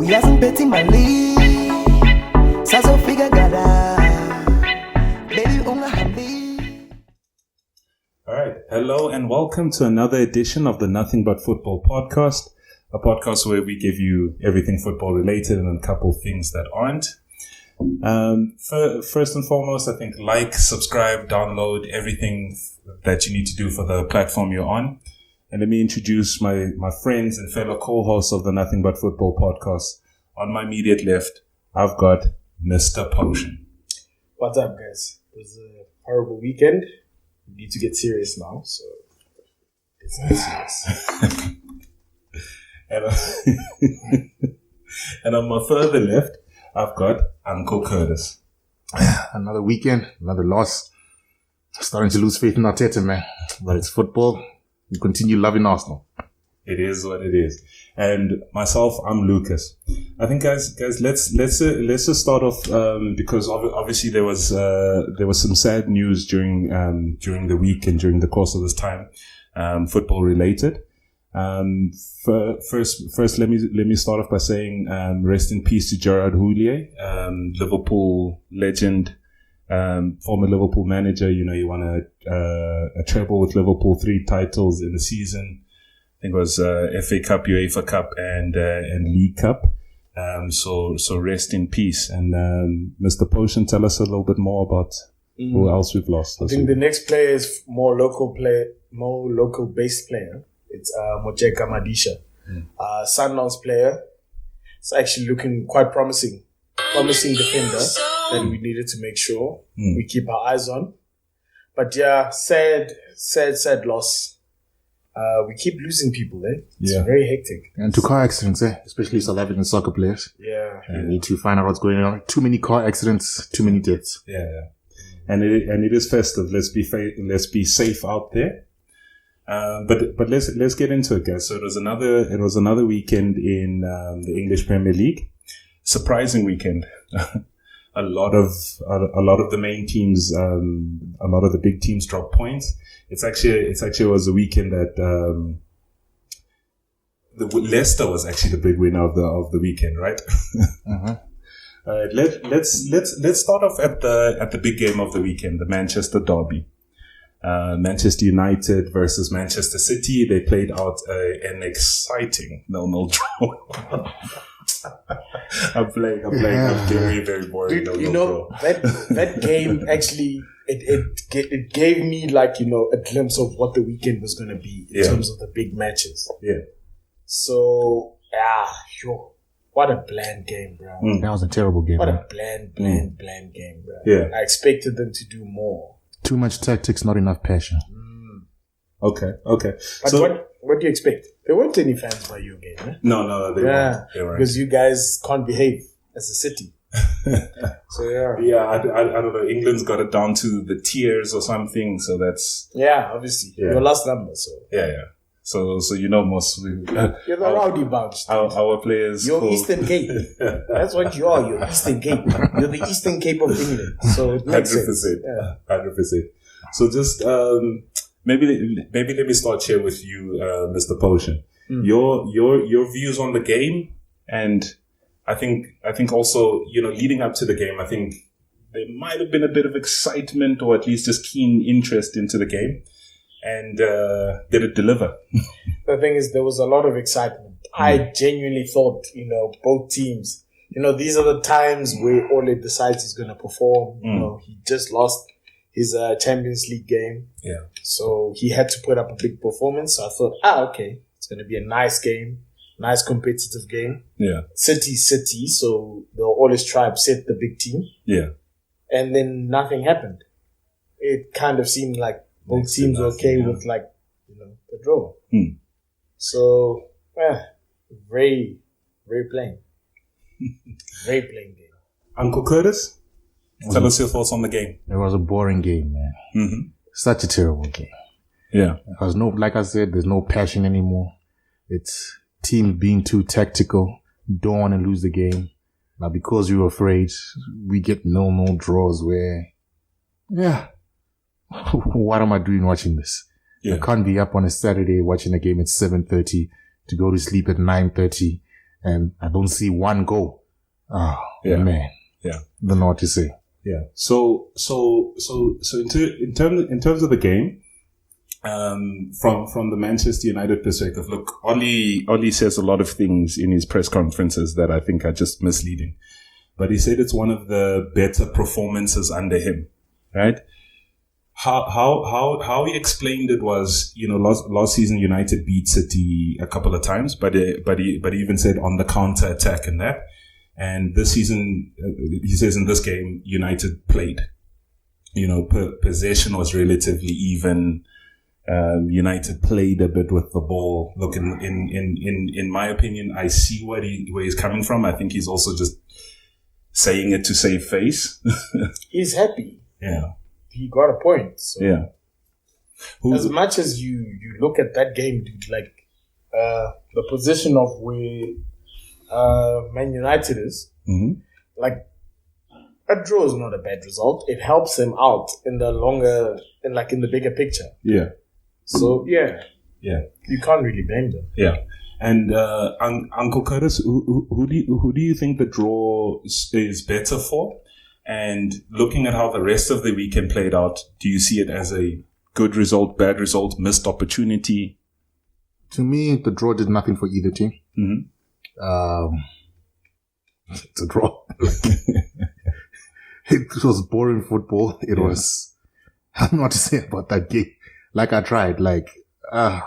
Yasin Betty Mali, Saso Figa Gada, Baby Unga Hamdi. All right. Hello and welcome to another edition of the Nothing But Football podcast, a podcast where we give you everything football related and a couple things that aren't. First and foremost, I think like, subscribe, download, everything that you need to do for the platform you're on. And let me introduce my friends and fellow co-hosts of the Nothing But Football podcast. On my immediate left, I've got Mr. Potion. What's up, guys? It was a horrible weekend. We need to get serious now, so let's get serious. And on my further left, I've got Uncle Curtis. Another weekend, another loss. Starting to lose faith in Arteta, man. But it's football. We continue loving Arsenal. It is what it is. And myself, I'm Lucas. I think, guys, let's just start off because obviously there was some sad news during the week and during the course of this time, football related. First, let me start off by saying rest in peace to Gerard Houllier, Liverpool legend, former Liverpool manager. You know, he won a treble with Liverpool, 3 titles in the season. I think it was FA Cup, UEFA Cup, and League Cup. So rest in peace. And Mr. Potion, tell us a little bit more about who else we've lost. I think the next player is more local based player. It's Mocheka Madisha, Sunderland's player. It's actually looking quite promising defender that we needed to make sure we keep our eyes on. But yeah, sad loss. We keep losing people, eh? It's very hectic. And to car accidents, especially South African soccer players. Yeah. You need to find out what's going on. Too many car accidents, too many deaths. Yeah. And it is festive. Let's be safe out there. But let's get into it, guys. So it was another weekend in the English Premier League. Surprising weekend. a lot of the main teams, a lot of the big teams dropped points. It was a weekend that Leicester was actually the big winner of the weekend, right? Uh-huh. All right, let's start off at the big game of the weekend, the Manchester derby. Manchester United versus Manchester City. They played out an exciting 0-0 draw. I'm playing very, very boring. Dude, you know, that game actually, it gave me like, you know, a glimpse of what the weekend was going to be in terms of the big matches. Yeah. So, sure. What a bland game, bro. That was a terrible game. What a bland game, bro. Yeah. I expected them to do more. Too much tactics, not enough passion. Okay. But so, what do you expect? There weren't any fans by your game, eh? No, they weren't. Because you guys can't behave as a city. So I don't know. England's got it down to the tiers or something. So that's obviously your last number. So So you know most. You're the rowdy bunch. Our players. You're Eastern Cape. That's what you are. You're Eastern Cape. You're the Eastern Cape of England. So it makes 100%. sense. 100%. So just maybe let me start here with you, Mr. Potion. Your views on the game, and I think also, you know, leading up to the game, I think there might have been a bit of excitement or at least just keen interest into the game. And did it deliver? The thing is, there was a lot of excitement. I genuinely thought, you know, both teams, you know, these are the times where Ole decides he's going to perform. You know, he just lost his Champions League game. Yeah. So he had to put up a big performance. So I thought, okay, it's going to be a nice game, nice competitive game. Yeah. City. So the Ole's tribe set the big team. Yeah. And then nothing happened. It kind of seemed like both teams were okay with, like, you know, the draw. So, very, very plain. Very plain game. Uncle Curtis, tell us your thoughts on the game. It was a boring game, man. Mm-hmm. Such a terrible game. Yeah. There's no, like I said, there's no passion anymore. It's teams being too tactical, don't want to lose the game. Now, because you're afraid, we get no draws where, what am I doing watching this? Yeah. I can't be up on a Saturday watching a game at 7:30 to go to sleep at 9:30 and I don't see one goal. Oh, man. Yeah. Don't know what to say. Yeah. So in terms of the game, from the Manchester United perspective, look, Oli says a lot of things in his press conferences that I think are just misleading. But he said it's one of the better performances under him, right? How he explained it was, last season United beat City a couple of times, but he even said on the counter attack and that. And this season, he says in this game, United played. Possession was relatively even. United played a bit with the ball. Look, in my opinion, I see where he's coming from. I think he's also just saying it to save face. He's happy. Yeah. He got a point. So. Yeah. As much as you look at that game, dude, like the position of where Man United is, like a draw is not a bad result. It helps him out in the bigger picture. Yeah. So yeah, you can't really blame them. Yeah. And Uncle Curtis, who do you think the draw is better for? And looking at how the rest of the weekend played out, do you see it as a good result, bad result, missed opportunity? To me, the draw did nothing for either team. It's a draw. It was boring football. It was, I don't know what to say about that game. Like I tried, there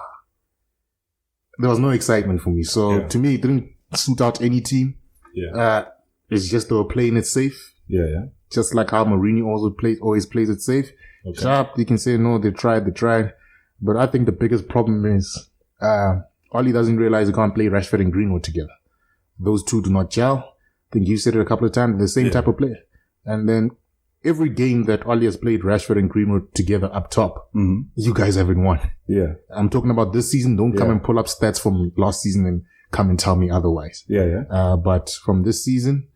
was no excitement for me. So to me, it didn't suit out any team. Yeah. It's just they were playing it safe. Yeah. Just like how Mourinho always plays it safe. Okay. Sharp, you can say, no, they tried. But I think the biggest problem is, Oli doesn't realize he can't play Rashford and Greenwood together. Those two do not gel. I think you said it a couple of times, the same type of player. And then every game that Oli has played Rashford and Greenwood together up top, you guys haven't won. Yeah. I'm talking about this season. Don't come and pull up stats from last season and come and tell me otherwise. But from this season,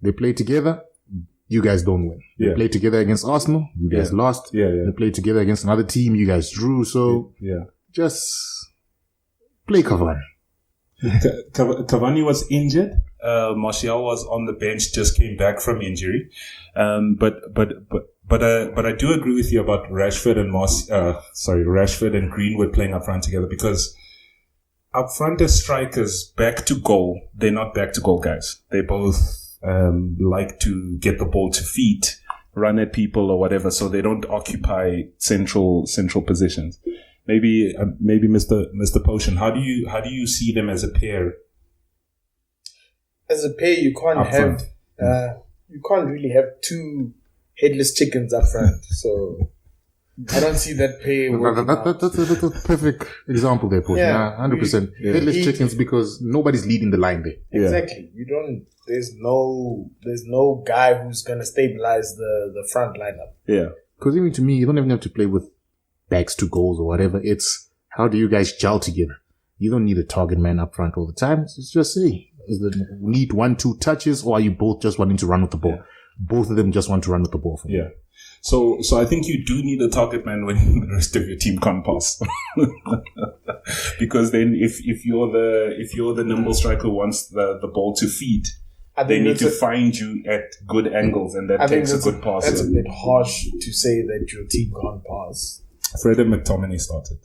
they play together. You guys don't win. They played together against Arsenal. You guys lost. They played together against another team. You guys drew. So just play Cavani. Cavani was injured. Martial was on the bench, just came back from injury. But I do agree with you about Rashford and Greenwood playing up front together, because up front as strikers, back to goal, they're not back to goal guys. They both like to get the ball to feet, run at people or whatever, so they don't occupy central positions. Maybe Mr. Potion, how do you see them as a pair? As a pair, you can't really have two headless chickens up front. So I don't see that pair. That's a perfect example there, Potion. 100%. Headless chickens, because nobody's leading the line there. Exactly. You don't. There's no guy who's gonna stabilize the front lineup. Yeah. Because even to me, you don't even have to play with backs to goals or whatever. It's how do you guys gel together? You don't need a target man up front all the time. It's just say, is the need 1-2 touches, or are you both just wanting to run with the ball? Both of them just want to run with the ball for me. Yeah. So I think you do need a target man when the rest of your team can't pass. Because then if you're the nimble striker who wants the ball to feed, they need to find you at good angles, and that takes a good pass. That's a bit harsh to say that your team can't pass. Fred and McTominay started.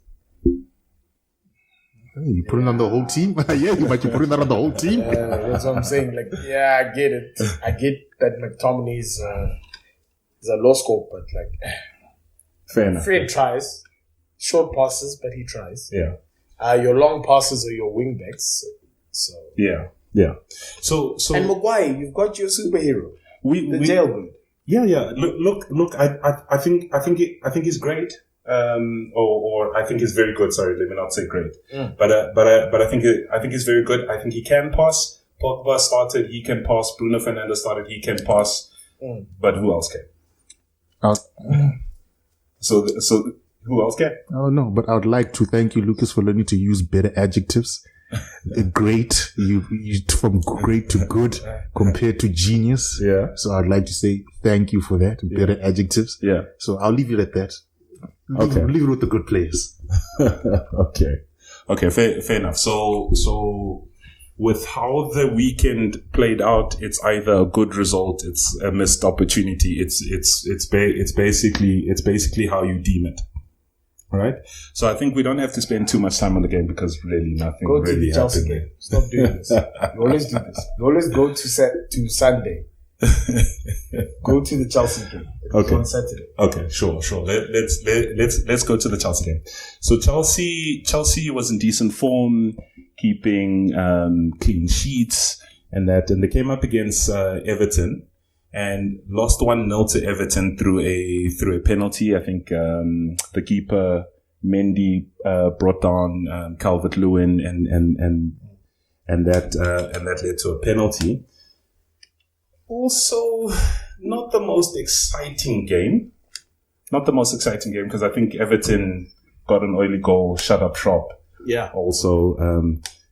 You putting on the whole team? But you putting that on the whole team? That's what I'm saying. I get it. I get that McTominay is a low scope, but fair enough. Fred tries. Short passes, but he tries. Yeah. Your long passes are your wing backs. So yeah. So and Maguire, you've got your superhero. The jailbird. Yeah. Look. I think he's great. Or I think he's very good. Sorry, let me not say great. But I think he's very good. I think he can pass. Pogba started, he can pass. Bruno Fernandes started, he can pass. But who else can? So who else can? Oh no, but I would like to thank you, Lucas, for learning to use better adjectives. Great, you from great to good compared to genius. Yeah. So I'd like to say thank you for that. Better adjectives. Yeah. So I'll leave it at that. Leave it with the good players. Okay, fair enough. So with how the weekend played out, it's either a good result, it's a missed opportunity. It's basically how you deem it. Right? So I think we don't have to spend too much time on the game because really nothing Go to really the Chelsea happened. game. Stop doing this. You always do this. You always go to Sunday. Go to the Chelsea game. It's Okay. on Saturday. Okay, sure. Let's go to the Chelsea game. So Chelsea was in decent form, keeping clean sheets and that, and they came up against Everton and lost 1-0 to Everton through a penalty. I think the keeper Mendy brought down Calvert-Lewin and that led to a penalty. Also, not the most exciting game. Because I think Everton got an early goal, shut up shop. Yeah. Also,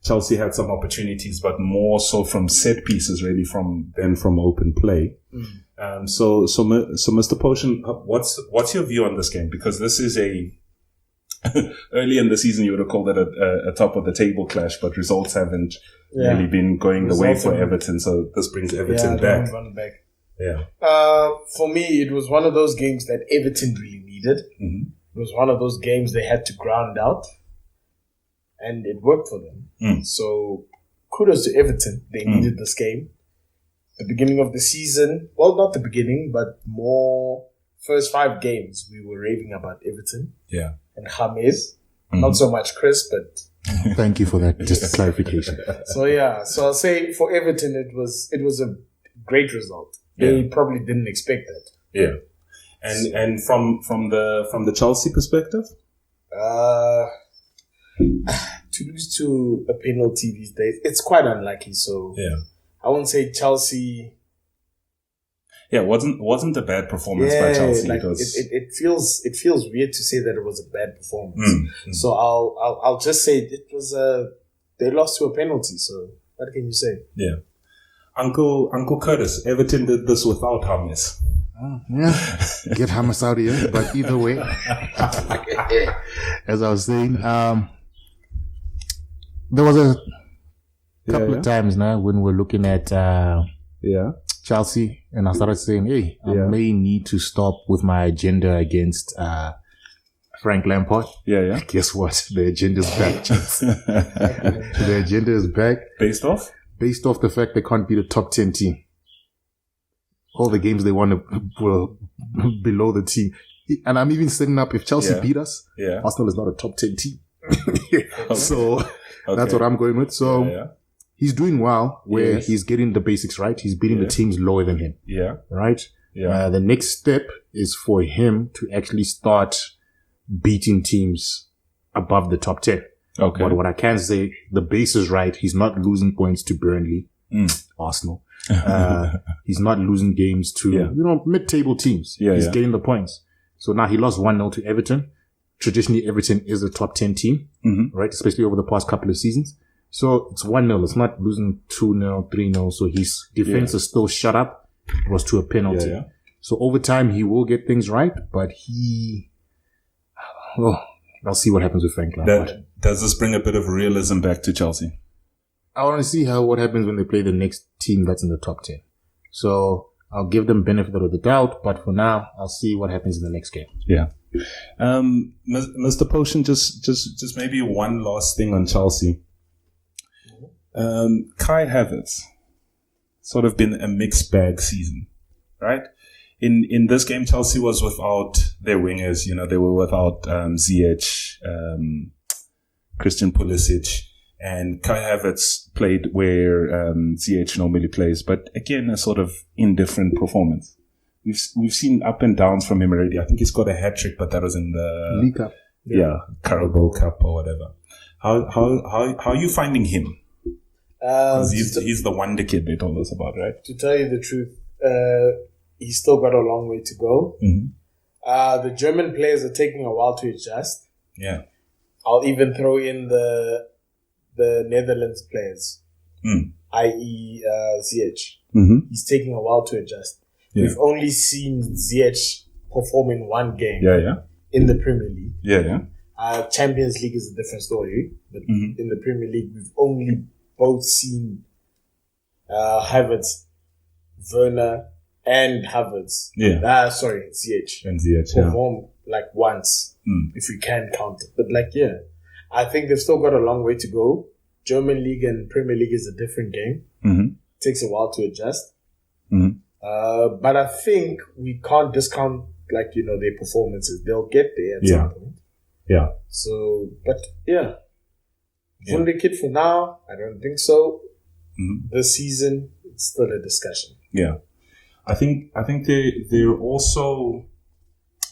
Chelsea had some opportunities, but more so from set pieces, really, than from open play. So Mr. Potion, what's your view on this game? Because this is early in the season you would have called it a top of the table clash, but results haven't really been going the way for Everton. So this brings Everton back. Yeah. For me, it was one of those games that Everton really needed. Mm-hmm. It was one of those games they had to ground out, and it worked for them. So kudos to Everton. They needed this game. The beginning of the season, well, not the beginning, but more first 5 games, we were raving about Everton. Yeah. And James. Not so much Chris, but... Thank you for that, just clarification. So I'll say for Everton, it was a great result. They probably didn't expect that. Yeah. And from the Chelsea perspective? To lose to a penalty these days, it's quite unlucky. So I won't say Chelsea. Yeah, wasn't a bad performance by Chelsea. Like it feels weird to say that it was a bad performance. So I'll just say it was they lost to a penalty. So what can you say? Yeah, Uncle Curtis, Everton did this without James. Yeah, get James out of here. But either way, as I was saying, there was a couple of times now when we're looking at Chelsea, and I started saying, hey, I may need to stop with my agenda against Frank Lampard. Yeah. Guess what? The agenda's back, gents. The agenda is back. Based off the fact they can't beat a top 10 team. All the games they won were below the team. And I'm even setting up, if Chelsea beat us, Arsenal is not a top 10 team. So that's what I'm going with. So he's doing well where he's getting the basics right. He's beating the teams lower than him. Yeah. Right? Yeah. The next step is for him to actually start beating teams above the top 10. Okay. But what I can say, the base is right. He's not losing points to Burnley, Arsenal. He's not losing games to, mid-table teams. He's getting the points. So now he lost 1-0 to Everton. Traditionally, Everton is a top 10 team, right? Especially over the past couple of seasons. So it's 1-0. It's not losing 2-0, 3-0. So his defense is still shut up. It was to a penalty. So over time, he will get things right, but I'll see what happens with Frank Lampard. Does this bring a bit of realism back to Chelsea? I want to see what happens when they play the next team that's in the top 10. So I'll give them benefit of the doubt, but for now, I'll see what happens in the next game. Yeah. Mr. Potion, just maybe one last thing on Chelsea. Kai Havertz, sort of been a mixed bag season, right? In this game, Chelsea was without their wingers. They were without Ziyech, Christian Pulisic, and Kai Havertz played where Ziyech normally plays. But again, a sort of indifferent performance. We've seen up and downs from him already. I think he's got a hat trick, but that was in the League Cup. Yeah, Carabao Cup or whatever. How are you finding him? He's the wonder kid they told us about, right? To tell you the truth, he's still got a long way to go. The German players are taking a while to adjust. Yeah, I'll even throw in the Netherlands players, i.e. Ziyech. He's taking a while to adjust. Yeah. We've only seen Ziyech perform in one game. In the Premier League. Champions League is a different story, but in the Premier League, we've only both seen Havertz, Werner, and Havertz. CH. And ZH, yeah. Perform like once, if we can count it. But like, yeah, I think they've still got a long way to go. German League and Premier League is a different game. Mm-hmm. Takes a while to adjust. Mm-hmm. But I think we can't discount, like, you know, their performances. They'll get there at some point. Yeah. So, but yeah. Wunderkid for now, I don't think so. Mm-hmm. This season, it's still a discussion. Yeah. I think they're also,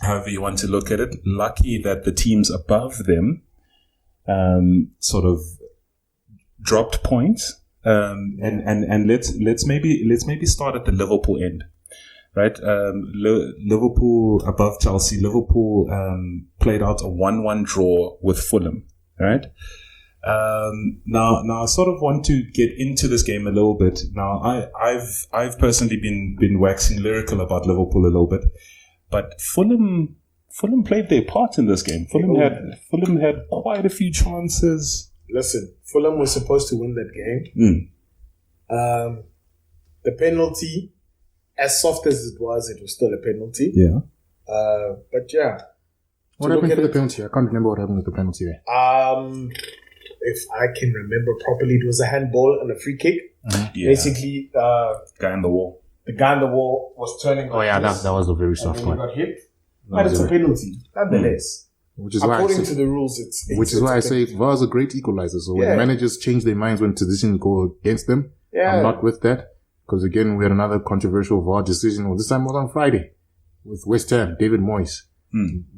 however you want to look at it, lucky that the teams above them sort of dropped points. And let's maybe start at the Liverpool end, right? Liverpool above Chelsea. Liverpool played out a 1-1 draw with Fulham, right? Now I sort of want to get into this game a little bit. Now I've personally been waxing lyrical about Liverpool a little bit, but Fulham played their part in this game. Fulham had quite a few chances. Listen, Fulham was supposed to win that game. The penalty, as soft as it was still a penalty. Yeah. But yeah. What happened to the penalty? I can't remember what happened with the penalty there. If I can remember properly, it was a handball and a free kick. Yeah. Basically, Guy in the wall. the guy on the wall was turning. Oh yeah, this, that was a very and soft then he one. got hit. But it's a penalty, nonetheless. Which is why According to the rules, it's which is why I a say penalty. VAR is a great equalizer. So when Yeah. managers change their minds when decisions go against them, Yeah. I'm not with that. Because again, we had another controversial VAR decision. Well, this time it was on Friday with West Ham, David Moyes.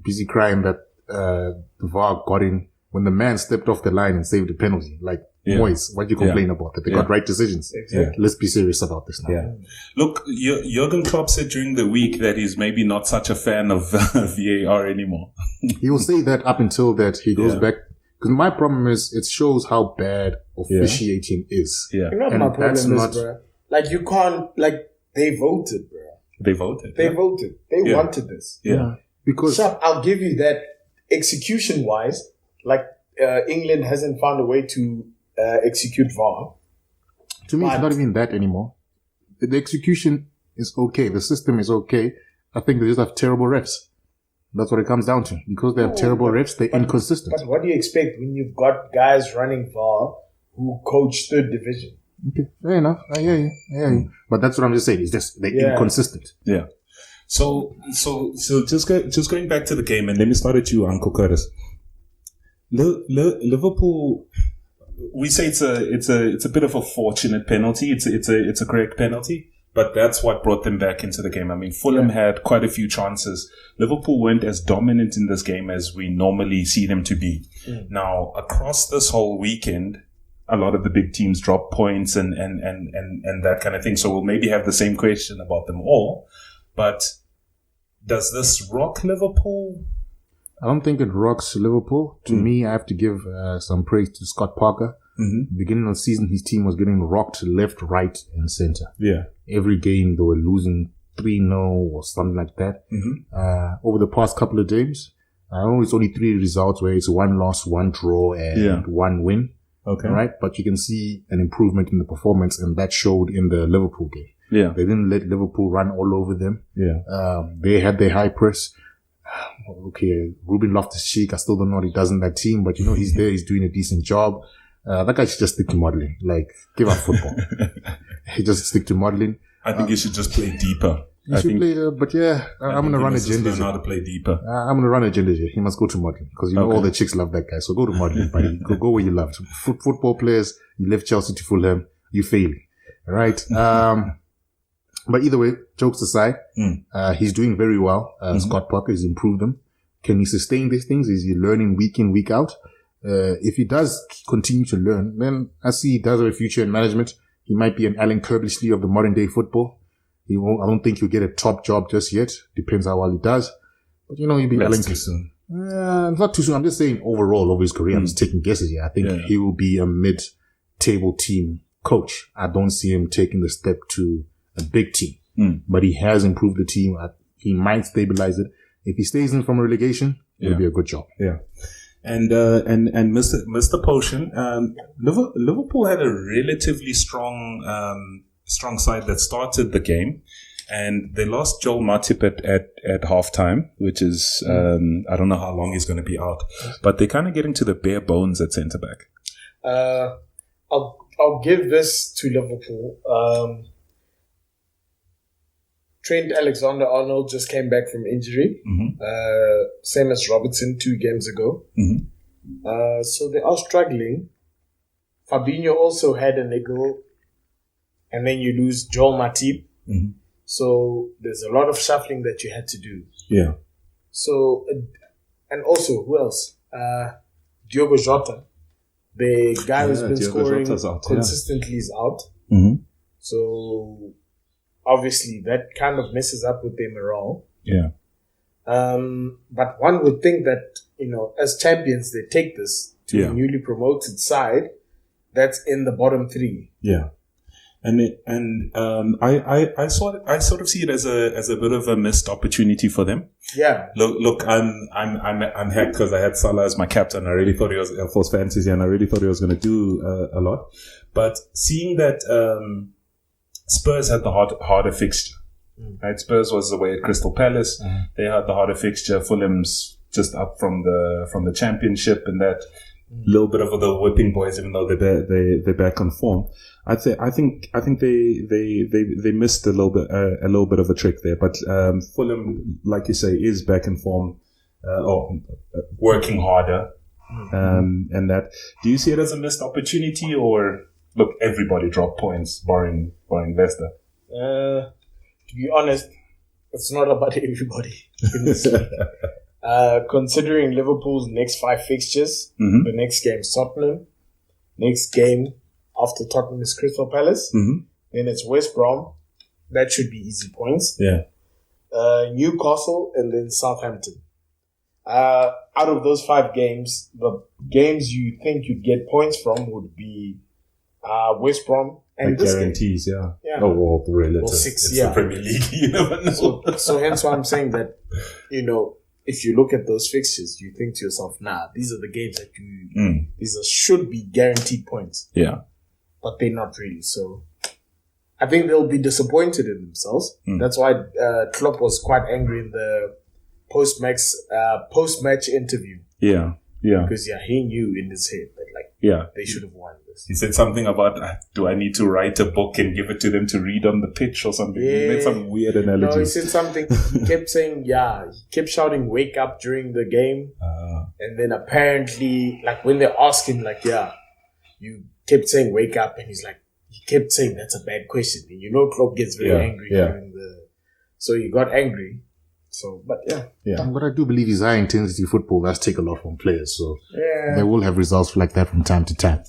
Busy crying that the VAR got in when the man stepped off the line and saved the penalty. Like, Moyes, what do you complain about? That they got right decisions. Exactly. Let's be serious about this now. Yeah. Look, Jurgen Klopp said during the week that he's maybe not such a fan of VAR anymore. He will say that up until that he goes back. Because my problem is it shows how bad officiating is. Yeah. You know what And my problem that's is, not- bro? Like, you can't, like, they voted, bro. They voted. They voted. They wanted this. Yeah. Because So I'll give you that. Execution-wise, like, England hasn't found a way to execute VAR. to me, it's But- not even that anymore. The execution is okay. The system is okay. I think they just have terrible refs. That's what it comes down to. Because they have terrible refs, they're inconsistent. But what do you expect when you've got guys running VAR who coach third division? Okay, fair enough. I hear you. But that's what I'm just saying. It's just they're inconsistent. Yeah. So just going back to the game, and let me start at you, Uncle Curtis. Liverpool, we say it's a bit of a fortunate penalty. It's a correct penalty, but that's what brought them back into the game. I mean, Fulham had quite a few chances. Liverpool weren't as dominant in this game as we normally see them to be. Now, across this whole weekend, a lot of the big teams drop points and that kind of thing. So we'll maybe have the same question about them all. But does this rock Liverpool? I don't think it rocks Liverpool. To me, I have to give some praise to Scott Parker. Beginning of the season, his team was getting rocked left, right, and center. Yeah. Every game, they were losing 3-0 or something like that. Over the past couple of games, I know it's only 3 results where it's 1 loss, 1 draw, and 1 win. Okay. Right? But you can see an improvement in the performance, and that showed in the Liverpool game. Yeah. They didn't let Liverpool run all over them. Yeah. They had their high press. Okay, Ruben Loftus-Cheek, I still don't know what he does in that team, but he's there, he's doing a decent job. That guy should just stick to modeling. Like, give up football. He just stick to modeling. I think you should just play deeper. He should play, but yeah, I'm going to run agendas. Learn how to play deeper. I'm going to run agendas here. He must go to modeling because all the chicks love that guy. So go to modeling, buddy. Go where you love. Football players, you left Chelsea to Fulham, you fail. All right. But either way, jokes aside, he's doing very well. Scott Parker has improved them. Can he sustain these things? Is he learning week in, week out? If he does continue to learn, then I see he does have a future in management. He might be an Alan Kirbysley of the modern day football. I don't think he'll get a top job just yet. Depends how well he does. But he'll be That's Alan. too soon. Not too soon. I'm just saying overall over his career. I'm just taking guesses here. I think he will be a mid-table team coach. I don't see him taking the step to a big team. But he has improved the team. He might stabilize it. If he stays in from relegation, it'll be a good job. Yeah. And Mr. Potion, Liverpool had a relatively strong side that started the game, and they lost Joel Matip at halftime, which is I don't know how long he's going to be out, but they're kind of getting to the bare bones at centre back. I'll give this to Liverpool. Trent Alexander-Arnold just came back from injury, same as Robertson 2 games ago. So they are struggling. Fabinho also had a niggle, and then you lose Joel Matip. So there's a lot of shuffling that you had to do. Yeah. So, and also, who else? Diogo Jota, the guy who's been scoring consistently, is out. So obviously that kind of messes up with their morale. Yeah. But one would think that, as champions, they take this to a newly promoted side that's in the bottom 3. Yeah. I sort of see it as a bit of a missed opportunity for them. Yeah. Look, I'm happy because I had Salah as my captain. I really thought he was for fantasy, and I really thought he was going to do a lot. But seeing that Spurs had the harder fixture, right? Spurs was away at Crystal Palace. They had the harder fixture. Fulham's just up from the championship, and that little bit of the whipping boys, even though they're back on form. I think they missed a little bit of a trick there. But Fulham, like you say, is back in form, or working harder. And that, do you see it as a missed opportunity, or look, everybody dropped points, barring Leicester? To be honest, it's not about everybody in this league. Considering Liverpool's next 5 fixtures, the next game is Tottenham, next game after Tottenham is Crystal Palace, then it's West Brom. That should be easy points. Yeah. Newcastle, and then Southampton. Out of those 5 games, the games you think you'd get points from would be West Brom and this guarantees, game. Yeah. Oh, well, relative. Or 6, it's the Premier League. You never know. So hence why I'm saying that, if you look at those fixtures, you think to yourself, these are the games that these should be guaranteed points. Yeah. But they're not really. So I think they'll be disappointed in themselves. That's why Klopp was quite angry in the post-match interview. Yeah. Yeah. Because he knew in his head that they should have won this. He said something about, do I need to write a book and give it to them to read on the pitch or something? Yeah. He made some weird analogy. No, he said something. He kept saying, he kept shouting, wake up during the game. And then apparently, when they asked him, you kept saying wake up, and he kept saying that's a bad question. And Klopp gets very angry during so he got angry. So, but But I do believe his high intensity football does take a lot from players. So they will have results like that from time to time.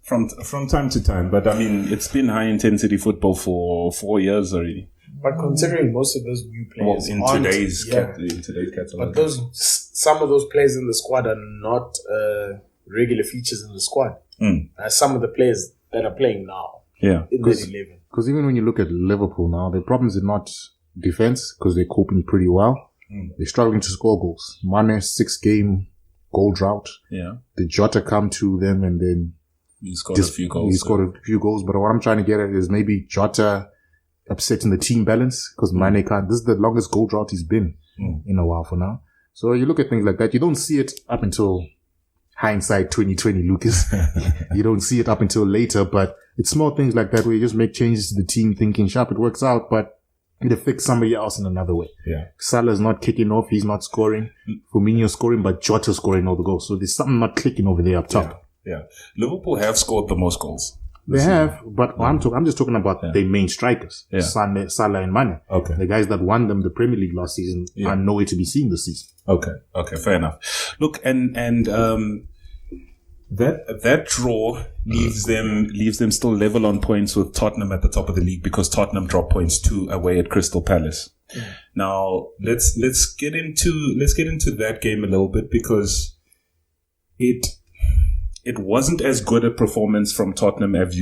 From time to time, but I mean, it's been high intensity football for 4 years already. But considering most of those new players in today's catalog, but some of those players in the squad are not regular features in the squad. Some of the players that are playing now, in the 11. Because even when you look at Liverpool now, their problems are not defense, because they're coping pretty well. They're struggling to score goals. Mane, 6-game goal drought. Yeah, the Jota come to them, and then he scored a few goals. He scored a few goals, but what I'm trying to get at is maybe Jota upsetting the team balance, because Mane can't. This is the longest goal drought he's been in a while for now. So you look at things like that. You don't see it up until hindsight 2020, Lucas. You don't see it up until later, but it's small things like that where you just make changes to the team, thinking sharp, it works out, but it affects somebody else in another way. Yeah. Salah's not kicking off. He's not scoring. Firmino's scoring, but Jota's scoring all the goals. So there's something not clicking over there up top. Yeah. Liverpool have scored the most goals. They have, but I'm just talking about their main strikers. Yeah. Salah and Mane. Okay. The guys that won them the Premier League last season are nowhere to be seen this season. Okay, fair enough. Look, and that draw leaves them still level on points with Tottenham at the top of the league, because Tottenham dropped points 2 away at Crystal Palace. Now let's get into that game a little bit, because it wasn't as good a performance from Tottenham as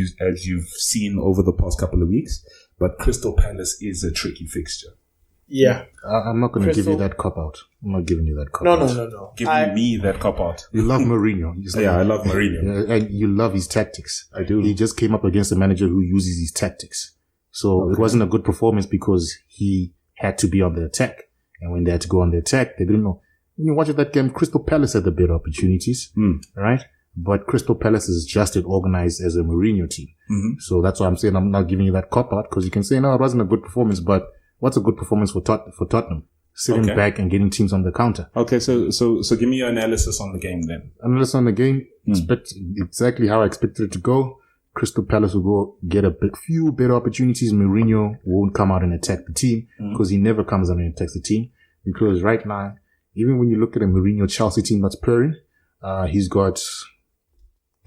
you've seen over the past couple of weeks, but Crystal Palace is a tricky fixture. Yeah. I'm not going to give you Crystal- that cop out. I'm not giving you that cop No, out. no. Give me that cop out. You love Mourinho. You say- Yeah, I love Mourinho. And you love his tactics. I do. He just came up against a manager who uses his tactics. So it wasn't a good performance because he had to be on the attack. And when they had to go on the attack, they didn't know. When you watch that game, Crystal Palace had the better opportunities, right? But Crystal Palace is just as organized as a Mourinho team. So that's why I'm saying I'm not giving you that cop out, because you can say, no, it wasn't a good performance, but what's a good performance for Tottenham? Sitting back and getting teams on the counter. Okay, so give me your analysis on the game then. Analysis on the game, expect exactly how I expected it to go. Crystal Palace will go get a few better opportunities. Mourinho won't come out and attack the team because he never comes out and attacks the team. Because right now, even when you look at a Mourinho Chelsea team that's purring, he's got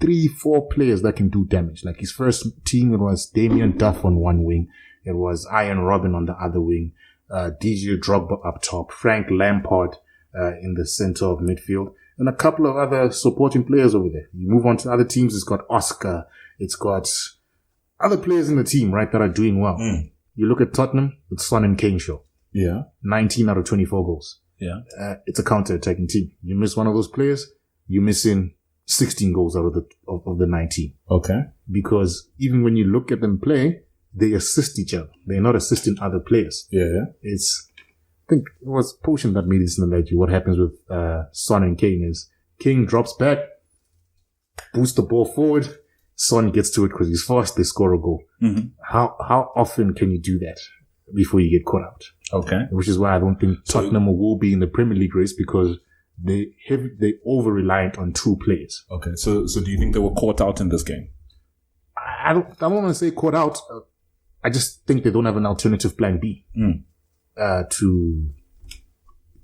3-4 players that can do damage. Like his first team, it was Damien Duff on one wing. It was Ian Robin on the other wing. DJ Drogba up top. Frank Lampard in the center of midfield. And a couple of other supporting players over there. You move on to other teams, it's got Oscar. It's got other players in the team, right, that are doing well. You look at Tottenham, it's Son and Kane show. Yeah. 19 out of 24 goals. Yeah. It's a counter-attacking team. You miss one of those players, you're missing 16 goals out of the 19. Okay. Because even when you look at them play, they assist each other. They're not assisting other players. Yeah. I think it was Potion that made this analogy. What happens with Son and Kane is Kane drops back, boosts the ball forward, Son gets to it because he's fast, they score a goal. How often can you do that before you get caught out? Okay. Which is why I don't think Tottenham will be in the Premier League race, because they over-reliant on two players. Okay. So do you think they were caught out in this game? I don't want to say caught out. I just think they don't have an alternative plan B to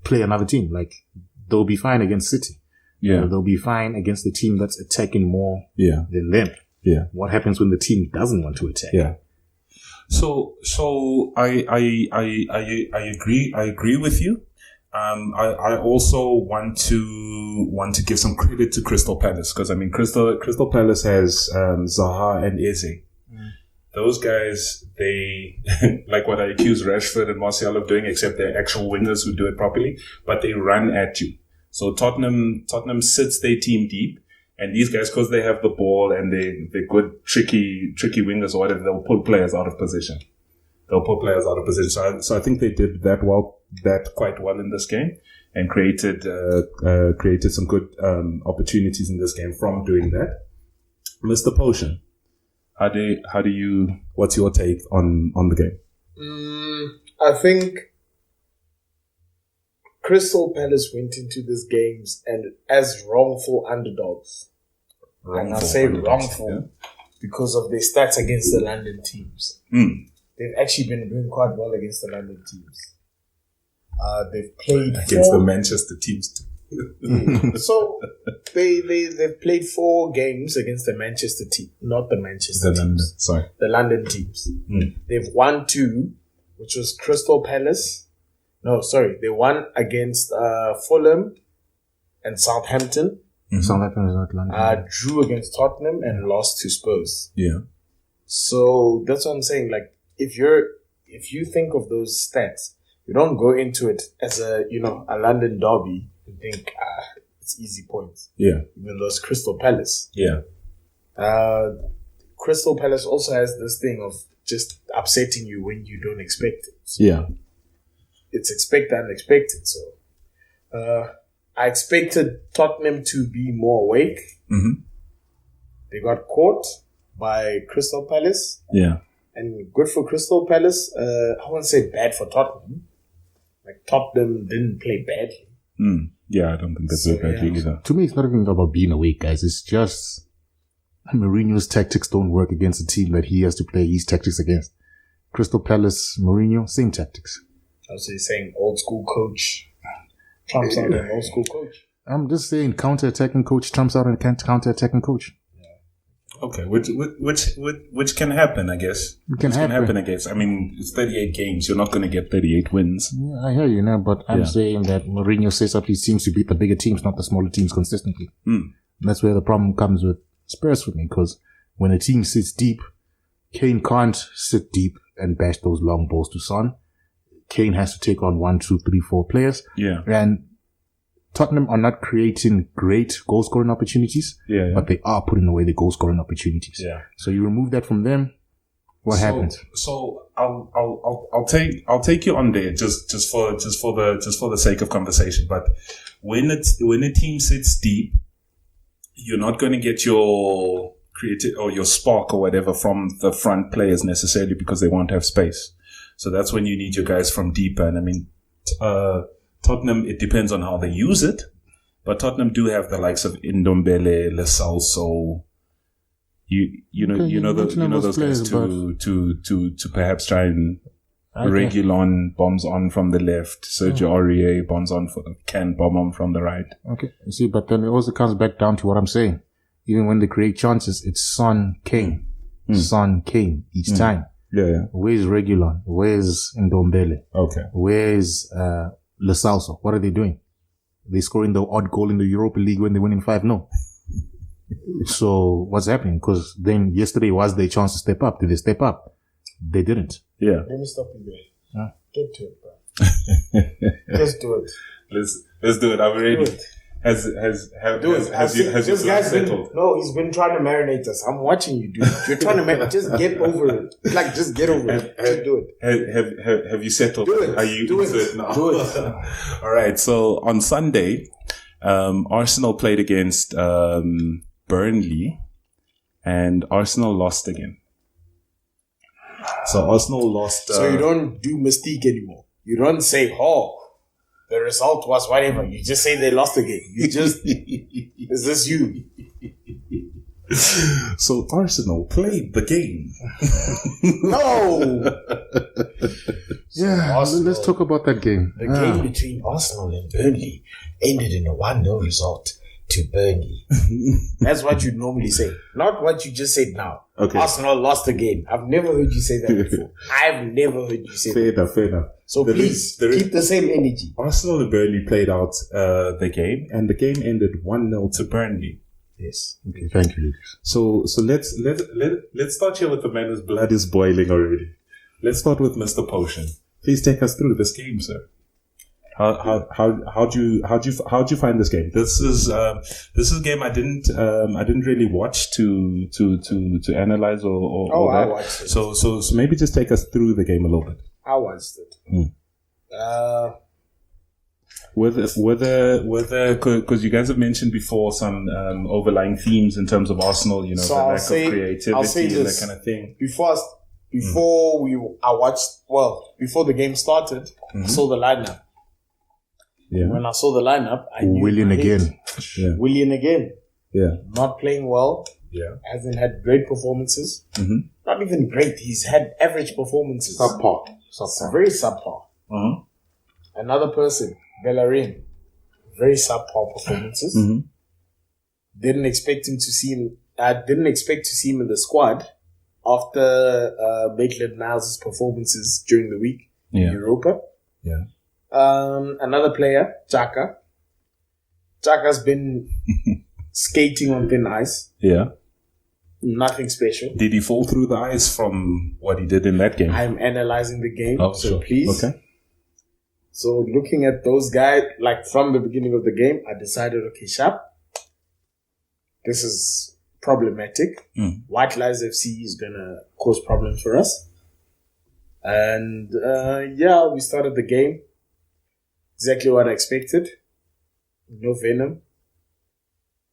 play another team. Like, they'll be fine against City. Yeah. They'll be fine against the team that's attacking more than them. Yeah. What happens when the team doesn't want to attack? Yeah. So I agree. I agree with you. I also want to give some credit to Crystal Palace, because I mean Crystal Palace has Zaha and Eze. Those guys, they like what I accuse Rashford and Martial of doing, except they're actual wingers who do it properly, but they run at you. So Tottenham sits their team deep, and these guys, because they have the ball and they're good tricky wingers or whatever, they'll pull players out of position. So I think they did that quite well in this game, and created some good opportunities in this game from doing that. Mr. Potion, what's your take on the game? I think Crystal Palace went into this games and as wrongful underdogs. And I say wrongful because of their stats against the London teams. They've actually been doing quite well against the London teams. They've played against the Manchester teams too. So they've played 4 games against the Manchester team, not the Manchester teams. The London teams. They've won 2, which was Crystal Palace. No, sorry, they won against Fulham and Southampton. Southampton is not London. Drew against Tottenham and lost to Spurs. Yeah. So that's what I'm saying. Like, if you think of those stats, you don't go into it as a London derby and think, it's easy points. Yeah. Even though it's Crystal Palace. Yeah. Crystal Palace also has this thing of just upsetting you when you don't expect it. So yeah. It's expect the unexpected. So, I expected Tottenham to be more awake. They got caught by Crystal Palace. Yeah. And good for Crystal Palace. I won't say bad for Tottenham. Like, Tottenham didn't play badly. Yeah, I don't think that's badly either. To me, it's not even about being awake, guys. It's just Mourinho's tactics don't work against a team that he has to play his tactics against. Crystal Palace, Mourinho, same tactics. So you're saying old school coach trumps out an old school coach? I'm just saying counter-attacking coach trumps out a counter-attacking coach. Okay, which can happen, I guess. It can happen, I guess. I mean, it's 38 games. You're not going to get 38 wins. Yeah, I hear you now, but I'm saying that Mourinho sets up his teams to beat the bigger teams, not the smaller teams consistently. That's where the problem comes with Spurs for me, because when a team sits deep, Kane can't sit deep and bash those long balls to Son. Kane has to take on 1, 2, 3, 4 players. Yeah. And Tottenham are not creating great goal scoring opportunities, but they are putting away the goal scoring opportunities. Yeah. So you remove that from them, what happens? So I'll take you on there just for the sake of conversation. But when a team sits deep, you're not going to get your creative or your spark or whatever from the front players necessarily because they won't have space. So that's when you need your guys from deeper. And I mean, Tottenham, it depends on how they use it, but Tottenham do have the likes of Ndombele, Lesalso, you know those guys to perhaps try and Reguilon bombs on from the left, Sergio Aurier bombs on can bomb on from the right. Okay, you see, but then it also comes back down to what I'm saying. Even when they create chances, it's Son Kane each time. Yeah. Where's Reguilon? Where's Ndombele? Okay. Where's Lesalso? What are they doing? They're scoring the odd goal in the Europa League when they're winning 5-0. So what's happening? Because then yesterday was their chance to step up. Did they step up? They didn't. Yeah. Let me stop you there. Get to it, bro. Just do it. Let's do it. I'm ready. Has your guy settled? No, he's been trying to marinate us. I'm watching you, dude. You're trying to marinate. Just get over it. Like, just get over it. Just do it. Have you settled? Do it. Are you do into it now? Do it. All right. So on Sunday, Arsenal played against Burnley, and Arsenal lost again. So Arsenal lost. So you don't do mystique anymore. You don't say, "Oh, the result was whatever." You just say they lost again. You just is this you? So Arsenal played the game. No. Yeah, Arsenal, let's talk about that game. The game between Arsenal and Burnley ended in a 1-0 result to Burnley. That's what you normally say, not what you just said now. Okay. Arsenal lost the game. I've never heard you say that before. I've never heard you say that. Fair enough. So please, keep the same energy. Arsenal and Burnley played out the game, and the game ended 1-0 to Burnley. Yes. Okay, thank you, Lucas. So let's start here with the man whose blood is boiling already. Let's start with Mr. Potion. Please take us through this game, sir. How'd you find this game? This is a game I didn't really watch to analyze or I that. watched it. So maybe just take us through the game a little bit. I watched it. Whether because you guys have mentioned before some overlying themes in terms of Arsenal, the lack of creativity and that kind of thing. Before the game started, I saw the lineup. Yeah. When I saw the lineup, I knew Willian again. Yeah. Willian again. Yeah. Not playing well. Yeah. Hasn't had great performances. Mm-hmm. Not even great. He's had average performances. Subpar. Very subpar. Mm-hmm. Another person, Bellerin. Very subpar performances. Mm-hmm. Didn't expect to see him in the squad after Maitland-Niles' performances during the week in Europa. Yeah. Another player, Xhaka. Xhaka's been skating on thin ice. Yeah. Nothing special. Did he fall through the ice from what he did in that game? I'm analyzing the game, Oh, so sure. please. Okay. So looking at those guys, like from the beginning of the game, I decided, okay, sharp. This is problematic. White Lies FC is gonna cause problems for us. And we started the game. Exactly what I expected. No venom.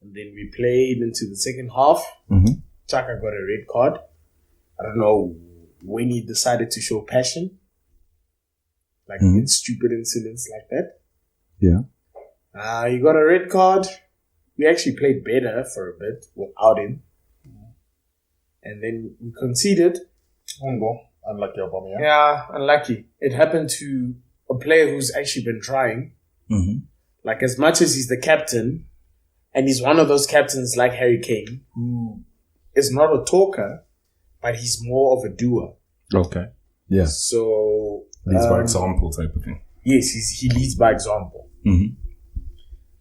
And then we played into the second half. Mm-hmm. Xhaka got a red card. I don't know when he decided to show passion. Like in stupid incidents like that. Yeah. He got a red card. We actually played better for a bit without him. And then we conceded. One goal. Unlucky Aubameyang. Yeah, unlucky. It happened to a player who's actually been trying. Mm-hmm. Like, as much as he's the captain, and he's one of those captains like Harry Kane, who is not a talker, but he's more of a doer. Okay. Yeah. So Leads by example type of thing. Yes, he leads by example. Mm-hmm.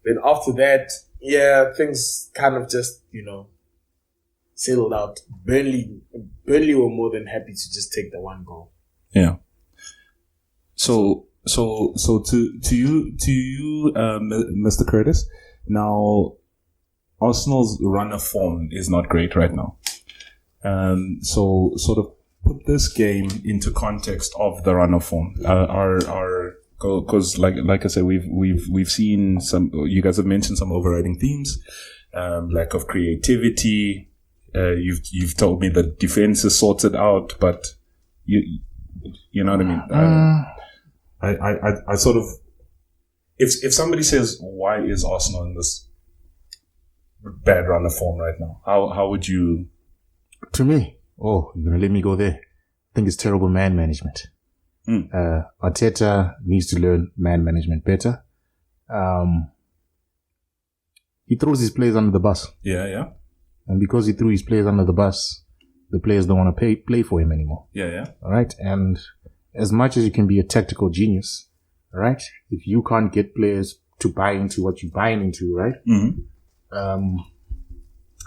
Then after that, things kind of just, settled out. Burnley were more than happy to just take the one goal. Yeah. So to you, Mr. Curtis. Now, Arsenal's run of form is not great right now. So sort of put this game into context of the run of form. Because like I said, we've seen some. You guys have mentioned some overriding themes, lack of creativity. You've told me that defense is sorted out, but you know what I mean. I sort of, if somebody says, why is Arsenal in this bad run of form right now? How would you? To me, you're gonna let me go there. I think it's terrible man management. Arteta needs to learn man management better. He throws his players under the bus. Yeah. And because he threw his players under the bus, the players don't want to play for him anymore. Yeah. All right. And as much as you can be a tactical genius, all right, if you can't get players to buy into what you're buying into, right? Mm-hmm.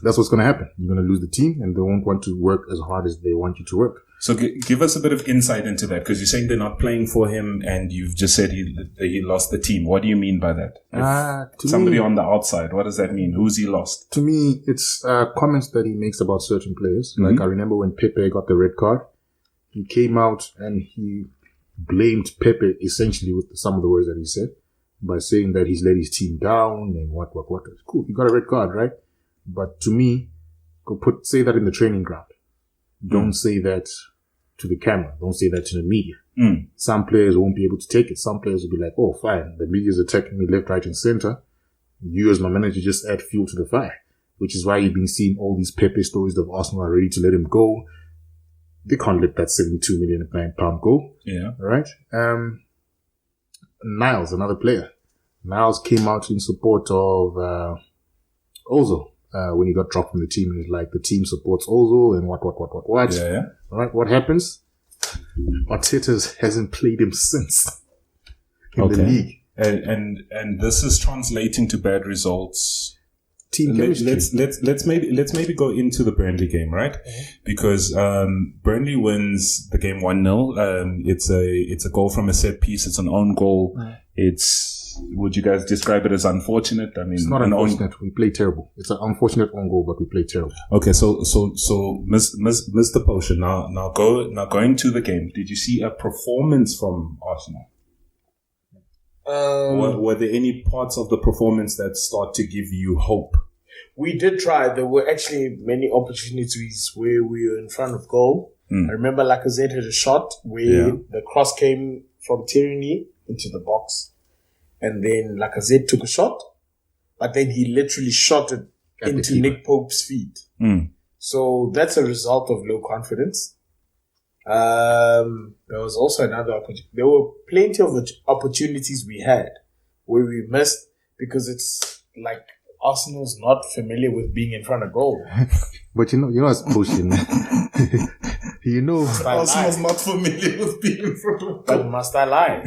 That's what's going to happen. You're going to lose the team and they won't want to work as hard as they want you to work. So give us a bit of insight into that, because you're saying they're not playing for him and you've just said he lost the team. What do you mean by that? Somebody on the outside, what does that mean? Who's he lost? To me, it's comments that he makes about certain players. Mm-hmm. Like I remember when Pepe got the red card, he came out and he blamed Pepe essentially with some of the words that he said by saying that he's let his team down and what. Cool, he got a red card, right? But to me, say that in the training ground. Don't say that to the camera. Don't say that to the media. Some players won't be able to take it. Some players will be like, oh, fine. The media's attacking me left, right, and center. You as my manager just add fuel to the fire, which is why you've been seeing all these Pepe stories of Arsenal are ready to let him go. They can't let that £72 million go. Yeah. All right. Niles, another player. Niles came out in support of Ozil. When he got dropped from the team, it was like the team supports Ozil and what. Yeah. All right, what happens? Arteta hasn't played him since in the league. And this is translating to bad results. Team chemistry. Let's maybe go into the Burnley game, right? Mm-hmm. Because Burnley wins the game 1-0. It's a goal from a set piece. It's an own goal. Mm-hmm. Would you guys describe it as unfortunate? I mean, it's not unfortunate. We play terrible. It's an unfortunate own goal, but we play terrible. Okay, so Mr. Potion, now going to the game. Did you see a performance from Arsenal? Were there any parts of the performance that start to give you hope? We did try. There were actually many opportunities where we were in front of goal. I remember Lacazette had a shot where the cross came from Tierney into the box. And then Lacazette took a shot, but then he literally shot it into Nick Pope's feet. So that's a result of low confidence. There was also another opportunity. There were plenty of opportunities we had where we missed because it's like Arsenal's not familiar with being in front of goal. But you know it's pushing. Arsenal's not familiar with being in front of goal. But must I lie?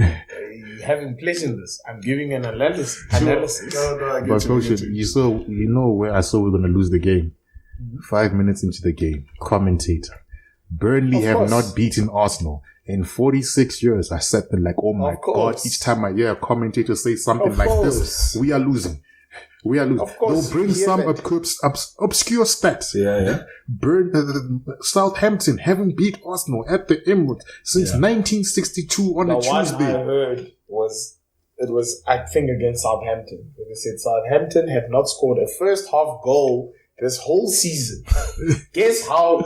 You haven't played in this. I'm giving an analysis. No, I get you. You know where I saw we're going to lose the game? 5 minutes into the game. Commentator. Burnley have not beaten Arsenal in 46 years. I sat there like, oh my God. Each time I hear a commentator say something like this, we are losing. Of course, they'll bring some obscure stats. Yeah. Southampton haven't beat Arsenal at the Emirates since 1962 on a Tuesday. The one I heard was, I think, against Southampton. They said Southampton have not scored a first half goal this whole season. Guess how,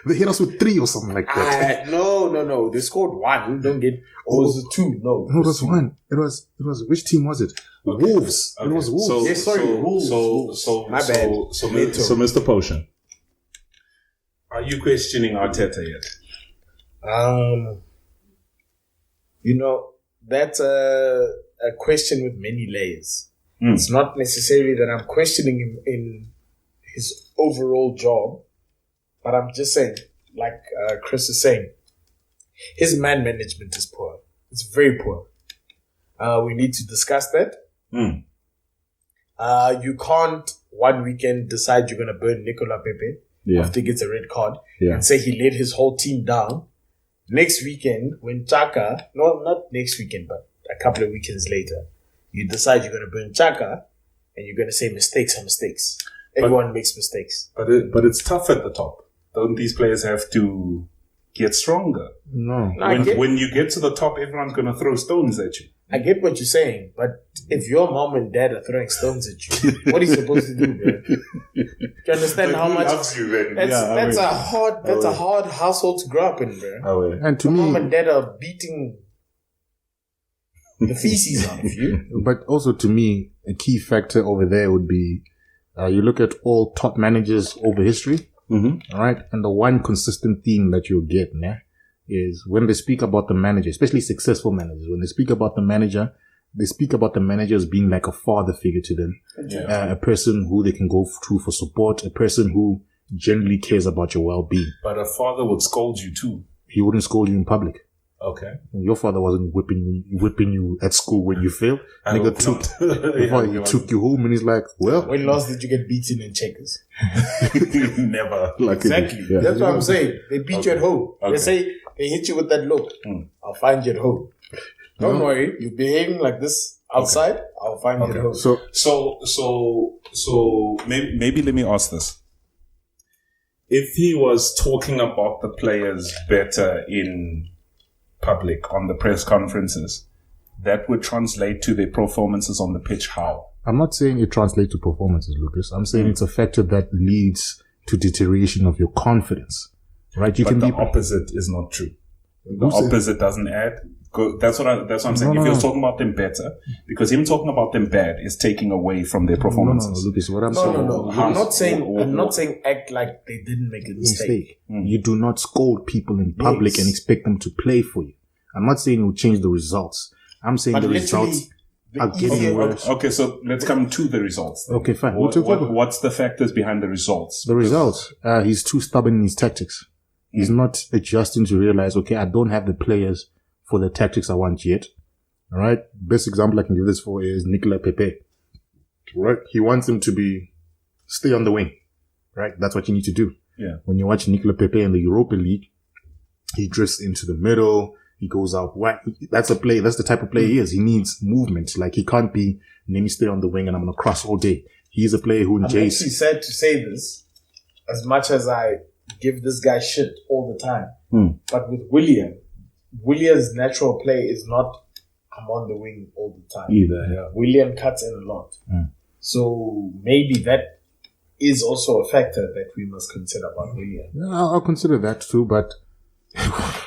they hit us with 3 or something like that. No. They scored 1. Don't get. Or was it 2? No, it was 1. It was. Which team was it? Okay. Wolves. Okay. It was Wolves. Wolves. So my bad. So Mr. Potion, are you questioning Arteta yet? That's a question with many layers. It's not necessarily that I'm questioning him in his overall job. But I'm just saying, like Chris is saying, his man management is poor. It's very poor. We need to discuss that. You can't one weekend decide you're going to burn Nicola Pepe after he gets a red card and say he let his whole team down next weekend, when Chaka, no, not next weekend, but a couple of weekends later, you decide you're going to burn Chaka and you're going to say mistakes are mistakes. Everyone makes mistakes. But it's tough at the top. Don't these players have to get stronger? No. When you get to the top, everyone's going to throw stones at you. I get what you're saying, but if your mom and dad are throwing stones at you, what are you supposed to do, bro? Do you understand how much? Loves you, then? That's a hard household to grow up in, bro. And to Mom me, and dad are beating the feces out of you. but also to me, a key factor over there would be you look at all top managers over history, all right, and the one consistent theme that you'll get, is when they speak about the manager, especially successful managers, when they speak about the manager, they speak about the manager as being like a father figure to them, a person who they can go to for support, a person who generally cares about your well-being. But a father would scold you too. He wouldn't scold you in public. Okay. Your father wasn't whipping you at school when you failed. Nigga took you home and he's like, well. When last did you get beaten in checkers? Never. Exactly. Yeah. That's what I'm saying. They beat you at home. Okay. They say, they hit you with that look. I'll find you at home. Don't worry. You're behaving like this outside. I'll find you at home. So maybe let me ask this. If he was talking about the players better in public on the press conferences, that would translate to their performances on the pitch. How? I'm not saying it translates to performances, Lucas. I'm saying it's a factor that leads to deterioration of your confidence. Right? But the opposite is not true. The opposite doesn't add. That's what I'm saying. If you're talking about them better, because him talking about them bad is taking away from their performances. No, Lucas, what I'm saying. No. I'm not saying act like they didn't make a mistake. You do not scold people in public and expect them to play for you. I'm not saying it will change the results. I'm saying the results are getting worse. Okay, so let's come to the results then. Okay, fine. What's the factors behind the results? The results, he's too stubborn in his tactics. He's not adjusting to realize, okay, I don't have the players for the tactics I want yet. All right. Best example I can give this for is Nicolas Pepe. Right. He wants him to stay on the wing. Right. That's what you need to do. Yeah. When you watch Nicolas Pepe in the Europa League, he drifts into the middle. He goes out wide. That's the type of player he is. He needs movement. Like he can't be, let me stay on the wing and I'm going to cross all day. He's a player who I'm actually sad to say this, as much as I give this guy shit all the time. But with William's natural play is not I'm on the wing all the time. Either, yeah. William cuts in a lot. So maybe that is also a factor that we must consider about William. Yeah, I'll consider that too, but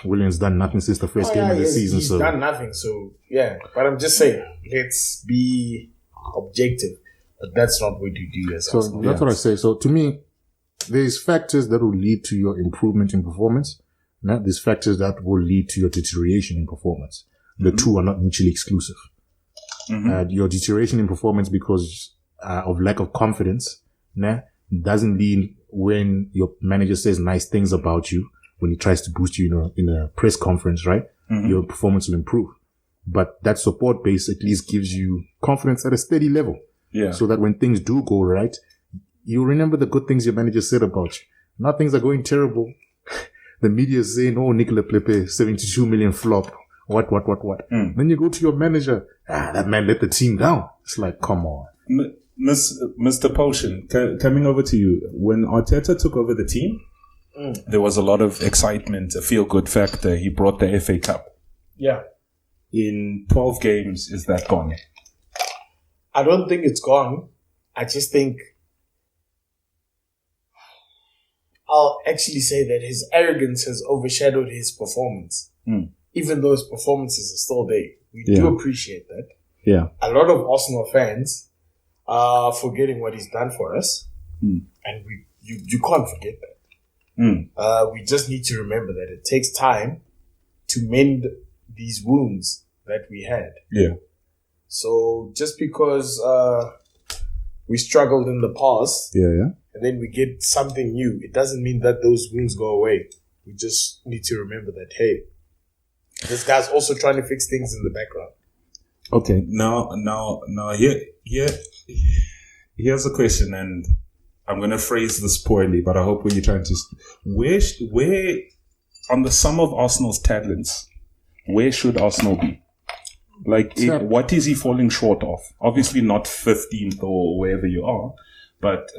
William's done nothing since the first game of the season. He's done nothing, so yeah. But I'm just saying, let's be objective. But that's not what you do as Arsenal. That's what I say. So to me, there's factors that will lead to your improvement in performance. There's factors that will lead to your deterioration in performance. The two are not mutually exclusive. Your deterioration in performance because of lack of confidence doesn't mean when your manager says nice things about you, when he tries to boost you in a press conference, right? Your performance will improve. But that support base at least gives you confidence at a steady level. Yeah. So that when things do go right, you remember the good things your manager said about you. Now things are going terrible. The media is saying, oh, Nicolas Pepe, 72 million flop. What? Then you go to your manager. That man let the team down. It's like, come on. Mr. Potion, coming over to you. When Arteta took over the team, there was a lot of excitement, a feel-good factor. He brought the FA Cup. Yeah. In 12 games, is that gone? I don't think it's gone. I just think I'll actually say that his arrogance has overshadowed his performance. Even though his performances are still there. We do appreciate that. Yeah. A lot of Arsenal fans are forgetting what he's done for us. And you can't forget that. We just need to remember that it takes time to mend these wounds that we had. Yeah. So just because we struggled in the past, and then we get something new, it doesn't mean that those wounds go away. We just need to remember that, hey, this guy's also trying to fix things in the background. Okay, now here's a question, and I'm gonna phrase this poorly, but I hope when you're trying to, where on the sum of Arsenal's talents, where should Arsenal be? Like, what is he falling short of? Obviously not 15th or wherever you are, but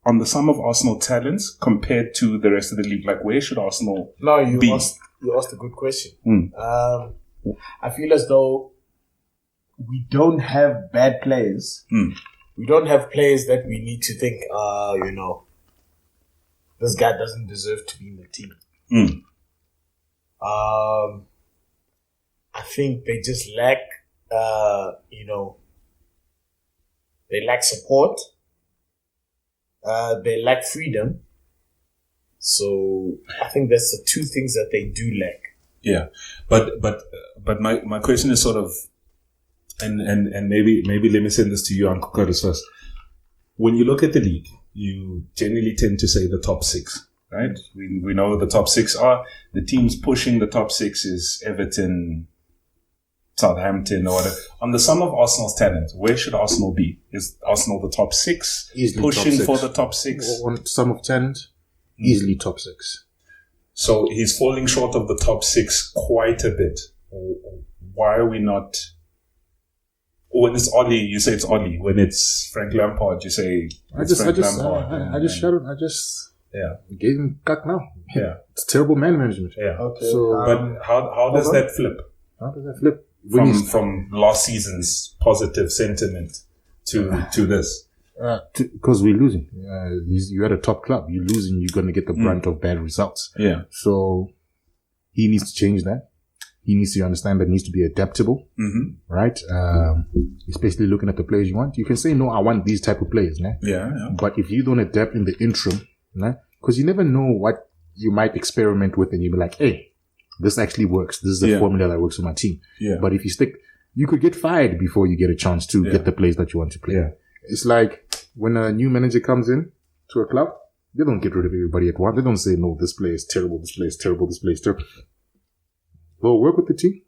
on the sum of Arsenal talents compared to the rest of the league, like, where should Arsenal be? You asked a good question. I feel as though we don't have bad players. We don't have players that we need to think, this guy doesn't deserve to be in the team. I think they just lack, they lack support. They lack freedom. So I think that's the two things that they do lack. Yeah, but my question is sort of, and maybe let me send this to you, Uncle Curtis, first. When you look at the league, you generally tend to say the top six, right? We know what the top six are. The teams pushing the top six is Everton, Southampton, or whatever. On the sum of Arsenal's talent, where should Arsenal be? Is Arsenal the top six? Easily pushing top six. for the top six? On sum of talent, easily top six. So he's falling short of the top six quite a bit. Why are we not? When it's Ollie, you say it's Ollie. When it's Frank Lampard, you say it's Frank Lampard. I just gave him cut now. Yeah, it's terrible man management. Yeah. Okay. So, but how does that flip? How does that flip? From last season's positive sentiment to this? Because we're losing. You're at a top club. You're losing. You're going to get the brunt of bad results. Yeah. So he needs to change that. He needs to understand that he needs to be adaptable, right? Especially looking at the players you want. You can say, no, I want these type of players, né? Yeah. But if you don't adapt in the interim, because you never know what you might experiment with and you'll be like, hey, this actually works. This is the formula that works for my team. Yeah. But if you stick, you could get fired before you get a chance to get the players that you want to play. Yeah. It's like when a new manager comes in to a club, they don't get rid of everybody at once. They don't say, no, this player is terrible, this player is terrible, this player is terrible. They'll work with the team.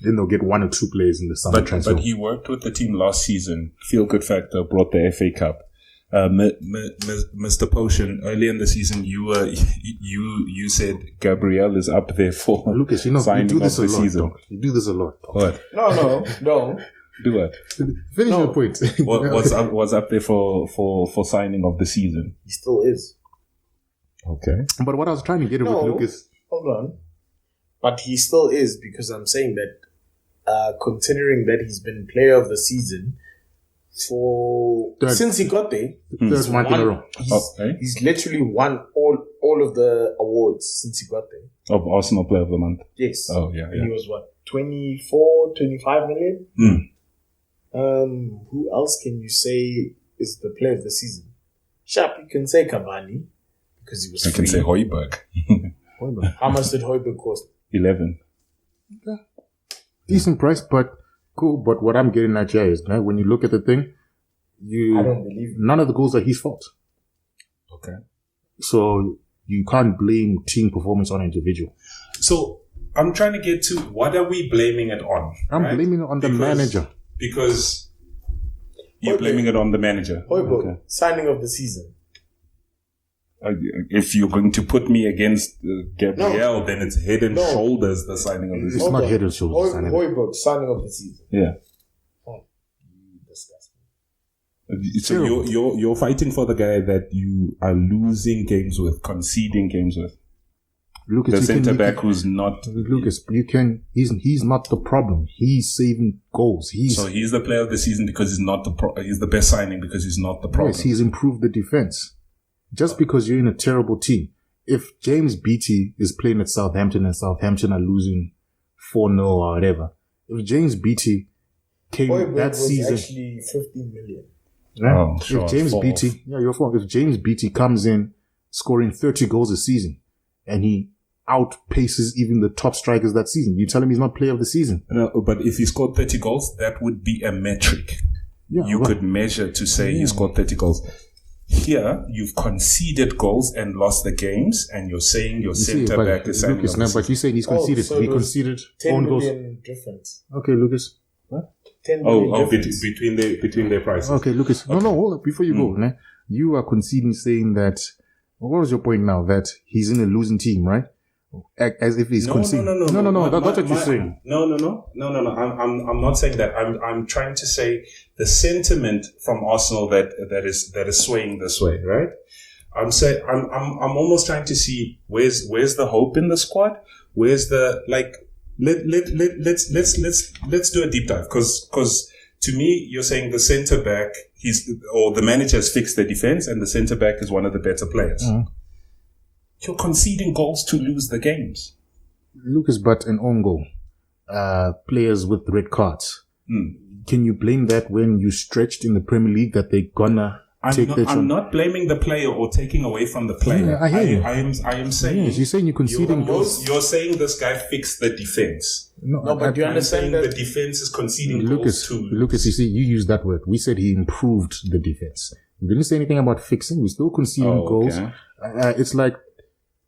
Then they'll get one or two players in the summer transfer. But he worked with the team last season. Feel good factor, brought the FA Cup. Mr. Potion, early in the season, you said Gabriel is up there for Lucas, signing you do this of the season. Dog. You do this a lot. Dog. What? No. Do what? Finish your point. What's up there for signing of the season? He still is. Okay. But what I was trying to get with Lucas. Hold on. But he still is, because I'm saying that, considering that he's been player of the season since he got there, third month in a row. He's literally won all of the awards since he got there. Of Arsenal Player of the Month? Yes. Oh, yeah. And he was 24, 25 million? Who else can you say is the player of the season? Sharp, you can say Cavani, because he was free. You can say Højbjerg. How much did Højbjerg cost? 11. Okay. Decent price, but cool. But what I'm getting at here is, when you look at the thing, I don't believe it. None of the goals are his fault. Okay. So you can't blame team performance on an individual. So I'm trying to get to, what are we blaming it on? I'm blaming it on the manager. Because you're blaming it on the manager. Højbjerg, signing of the season. If you're going to put me against Gabriel, then it's head and shoulders the signing of the season. It's not head and shoulders. Højbjerg, signing of the season. Yeah. Disgusting. So you're fighting for the guy that you are losing games with, conceding games with. Lucas, the centre back who's not. Lucas, he's not the problem. He's saving goals. So he's the player of the season because he's not he's the best signing because he's not the problem. Yes, he's improved the defense. Just because you're in a terrible team. If James Beattie is playing at Southampton and Southampton are losing 4-0 or whatever, if James Beattie came that season, actually 15 million. Right? Oh, sure. If James Beattie, your fault. If James Beattie comes in scoring 30 goals a season and he outpaces even the top strikers that season, you tell him he's not player of the season. No, but if he scored 30 goals, that would be a metric. Yeah, you could measure to say he scored 30 goals. Here, you've conceded goals and lost the games, and you're saying your centre back is signing. Lucas, but you said he's conceded. So he conceded 10 million goals. Difference. Okay, Lucas. What? 10 million difference. between their prices. Okay, Lucas. Okay. No, hold up. Before you go, you are conceding saying that What was your point now? That he's in a losing team, right? As if he's conceding. No. That's what you're saying. No. I'm not saying that. I'm trying to say the sentiment from Arsenal that is swaying this way, right? I'm almost trying to see where's the hope in the squad. Where's the let's do a deep dive because to me you're saying the centre back the manager has fixed the defense and the centre back is one of the better players. You're conceding goals to lose the games. Lucas, but an own goal. Players with red cards. Can you blame that when you stretched in the Premier League that they're gonna take that? I'm not blaming the player or taking away from the player. Yeah, I hear you. I am saying. Yes, you're saying you're conceding goals. You're saying this guy fixed the defense. No, but do you understand that the defense is conceding goals to Lucas, you see, you used that word. We said he improved the defense. We didn't say anything about fixing. We're still conceding goals. Okay. It's like,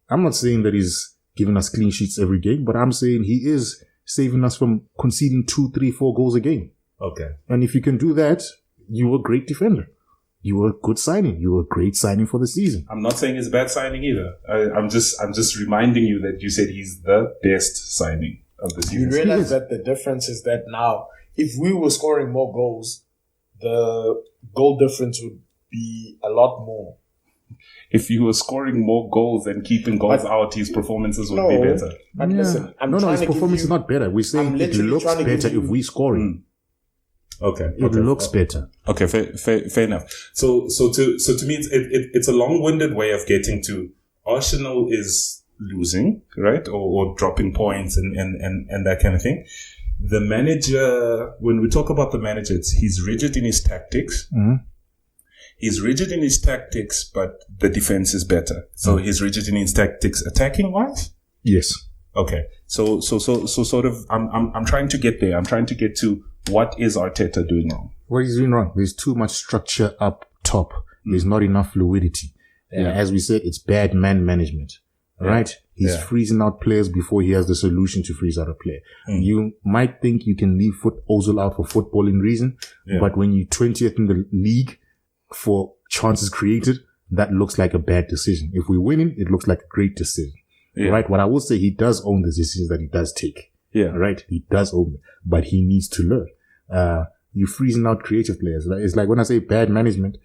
I'm not saying that he's giving us clean sheets every game, but I'm saying he is saving us from conceding 2, 3, 4 goals a game. Okay. And if you can do that, you're a great defender. You were a good signing. You were a great signing for the season. I'm not saying it's a bad signing either. I'm just reminding you that you said he's the best signing of the season. You realize that the difference is that now, if we were scoring more goals, the goal difference would be a lot more. If you were scoring more goals and keeping goals out, his performances would be better. But listen, his performance is not better. We're saying it looks better if we scoring. Okay. It looks better. Okay, fair enough. So to me, it's a long-winded way of getting to Arsenal is losing, right? Or dropping points and that kind of thing. The manager, when we talk about the manager, he's rigid in his tactics. Mm-hmm. He's rigid in his tactics, but the defense is better. So he's rigid in his tactics attacking wise? Yes. Okay. So sort of, I'm trying to get there. I'm trying to get to what is Arteta doing wrong? What is doing wrong? There's too much structure up top. There's not enough fluidity. As we said, it's bad man management. Right? He's freezing out players before he has the solution to freeze out a player. You might think you can leave Ozil out for footballing reason, but when you're 20th in the league for chances created, that looks like a bad decision. If we're winning, it looks like a great decision. Right? What I will say, he does own the decisions that he does take. Right? He does own it, but he needs to learn. You're freezing out creative players. It's like when I say bad management,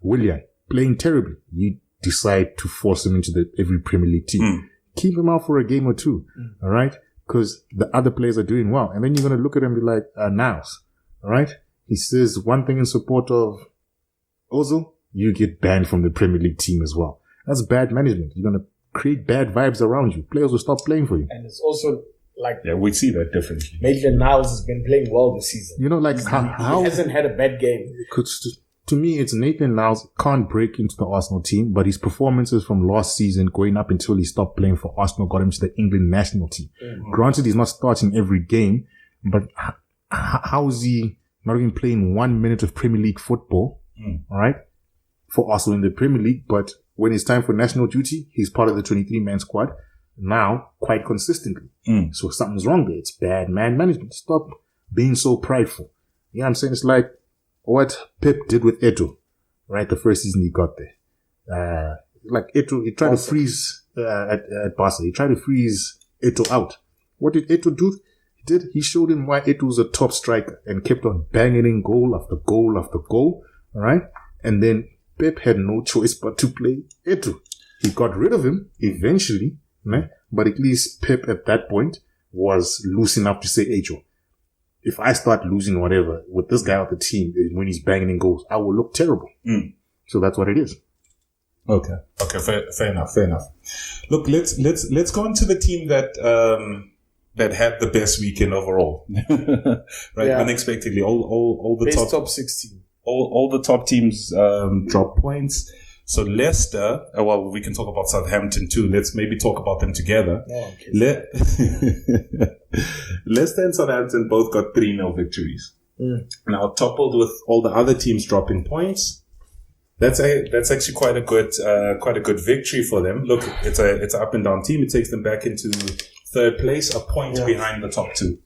Willian playing terribly. You decide to force him into every Premier League team. Keep him out for a game or two. All right? Because the other players are doing well. And then you're going to look at him and be like, Niles. All right? He says one thing in support of Ozil, you get banned from the Premier League team as well. That's bad management. You're going to create bad vibes around you. Players will stop playing for you. And it's also like... Yeah, we see that differently. Maitland-Niles has been playing well this season. You know, like how... He hasn't had a bad game. To me, it's Maitland-Niles can't break into the Arsenal team, but his performances from last season going up until he stopped playing for Arsenal got him to the England national team. Granted, he's not starting every game, but how is he not even playing 1 minute of Premier League football? All right, for Arsenal in the Premier League, but when it's time for national duty, he's part of the 23-man squad now quite consistently. So something's wrong there. It's bad man management. Stop being so prideful. You know what I'm saying? It's like what Pep did with Eto'o, right? The first season he got there. Like Eto'o, he tried to freeze at Barca. He tried to freeze Eto'o out. What did Eto'o do? He showed him why Eto'o was a top striker and kept on banging in goal after goal after goal. All right. And then Pep had no choice but to play Eto'o. He got rid of him eventually, right? But at least Pep at that point was loose enough to say, hey, Joe, if I start losing whatever with this guy on the team when he's banging in goals, I will look terrible. So that's what it is. Okay. Fair enough. Look, let's go into the team that had the best weekend overall. Right? Unexpectedly, all the top 16. All the top teams drop points. So Leicester, well, we can talk about Southampton too. Let's maybe talk about them together. Leicester and Southampton both got 3-0 victories. Now, coupled with all the other teams dropping points, that's actually quite a good victory for them. Look, it's an up and down team. It takes them back into third place, a point behind the top two.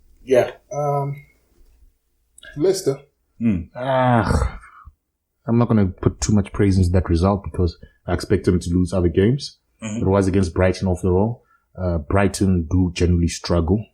Leicester. I'm not going to put too much praise into that result because I expect them to lose other games. It was against Brighton after all. Brighton do generally struggle.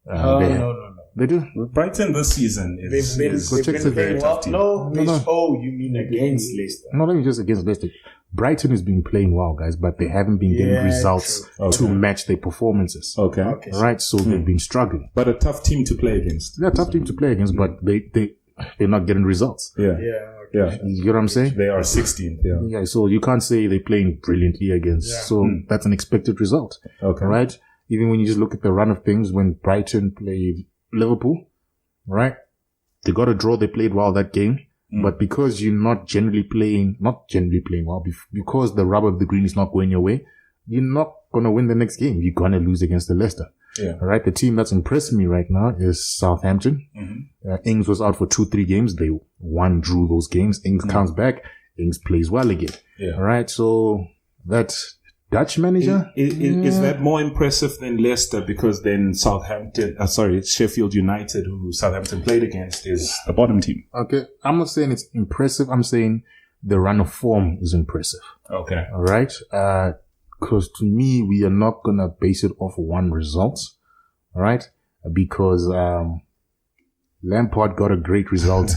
No. They do. Brighton this season is They've been playing well. No. You mean against Leicester? Not only just against Leicester. Brighton has been playing well, guys, but they haven't been getting results to match their performances. Okay. All right, so they've been struggling. But a tough team to play against. They're a tough team to play against, but they're not getting results. Yeah. You know what I'm saying? They are 16th. Yeah, so you can't say they're playing brilliantly against. Yeah. So that's an expected result. Okay. Right? Even when you just look at the run of things, when Brighton played Liverpool, right? They got a draw. They played well that game. But because you're not generally playing well, because the rub of the green is not going your way, you're not going to win the next game. You're going to lose against the Leicester. Yeah. All right. The team that's impressing me right now is Southampton. Ings was out for 2-3 games. They drew those games. Ings comes back. Ings plays well again. Yeah. All right. So that Dutch manager. Is that more impressive than Leicester? Because then Sheffield United, who Southampton played against, is the bottom team. Okay. I'm not saying it's impressive. I'm saying the run of form is impressive. Okay. All right. Because to me, we are not going to base it off one result. All right. Because Lampard got a great result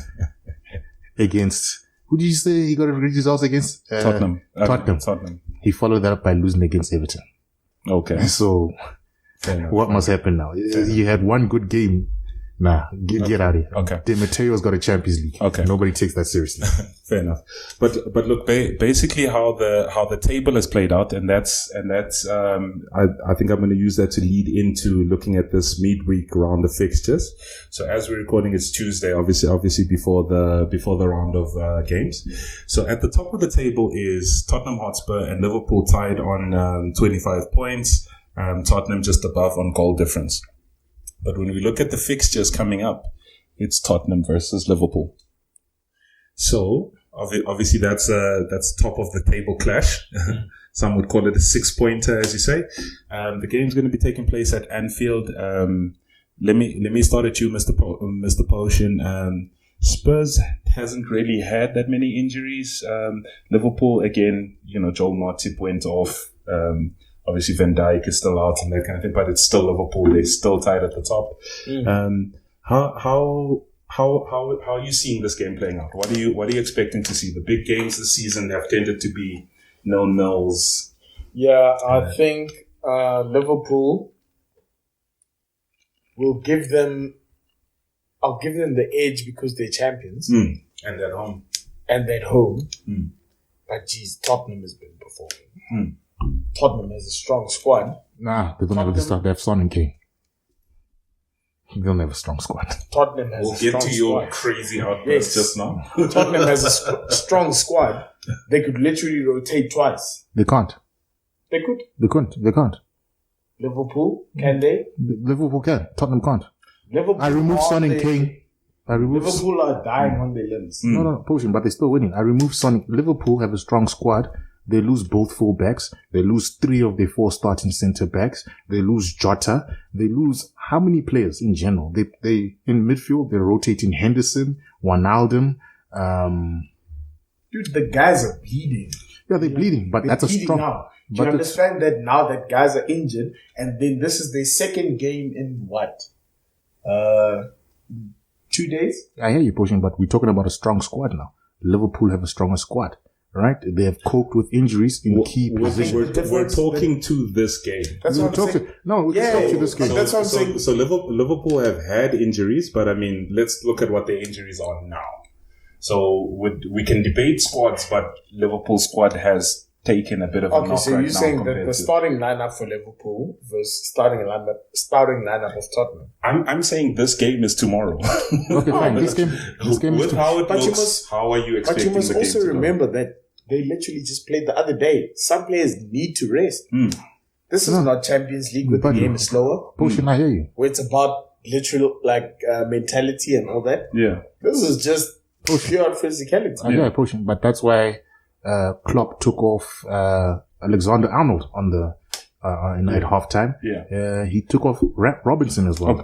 against, who did you say he got a great result against? Tottenham. Tottenham. He followed that up by losing against Everton. Okay. So what must happen now? You had one good game. Nah, get out of here. Okay. Di Matteo's got a Champions League. Okay. Nobody takes that seriously. Fair enough. But look, basically how the table is played out, and that's I think I'm going to use that to lead into looking at this midweek round of fixtures. So as we're recording, it's Tuesday, obviously before the round of games. So at the top of the table is Tottenham Hotspur and Liverpool tied on 25 points. Tottenham just above on goal difference. But when we look at the fixtures coming up, it's Tottenham versus Liverpool. So obviously that's top of the table clash. Some would call it a 6-pointer, as you say. The game's going to be taking place at Anfield. Let me start at you, Mr. Potion. Spurs hasn't really had that many injuries. Liverpool again, Joel Matip went off. Obviously, Van Dijk is still out and that kind of thing, but it's still Liverpool. They're still tied at the top. How are you seeing this game playing out? What are you expecting to see? The big games this season have tended to be 0-0s. Yeah, I think Liverpool will give them. I'll give them the edge because they're champions and at home. But geez, Tottenham has been performing. Tottenham has a strong squad. Nah, they don't have this stuff. They have Son and Kane. They don't have a strong squad. Tottenham has a strong squad. We'll get to your crazy outburst just now. Tottenham has a strong squad. They could literally rotate twice. They can't. They could. They can't. Liverpool, can they? Liverpool can. Tottenham can't. Liverpool I remove Son and Kane. Liverpool are dying on their limbs. No, Potion, but they're still winning. I remove Son. Liverpool have a strong squad. They lose both full backs. They lose 3 of their 4 starting centre backs. They lose Jota. They lose how many players in general? They in midfield, they're rotating Henderson, Wijnaldum. Dude, the guys are bleeding. Yeah, they're bleeding, but that's a strong. Now. Do you understand that now that guys are injured, and then this is their second game in what? 2 days? I hear you, Potion, but we're talking about a strong squad now. Liverpool have a stronger squad. Right? They have coped with injuries in key positions. We're talking to this game. That's what I'm saying. We're talking to this game. That's what I'm saying. So Liverpool have had injuries, but I mean, let's look at what their injuries are now. So we can debate squads, but Liverpool's squad has taken a bit of a knock so right you're saying that the starting lineup for Liverpool versus starting lineup of Tottenham. I'm saying this game is tomorrow. Okay, fine. This game with how it looks, how are you expecting the game to go? But you must also remember that they literally just played the other day. Some players need to rest. This is not Champions League where the game is slower. Potion, I hear you. Where it's about literal mentality and all that. Yeah. This is just pure physicality. Yeah, Potion. But that's why Klopp took off Alexander-Arnold on at halftime. Yeah. He took off Robinson as well.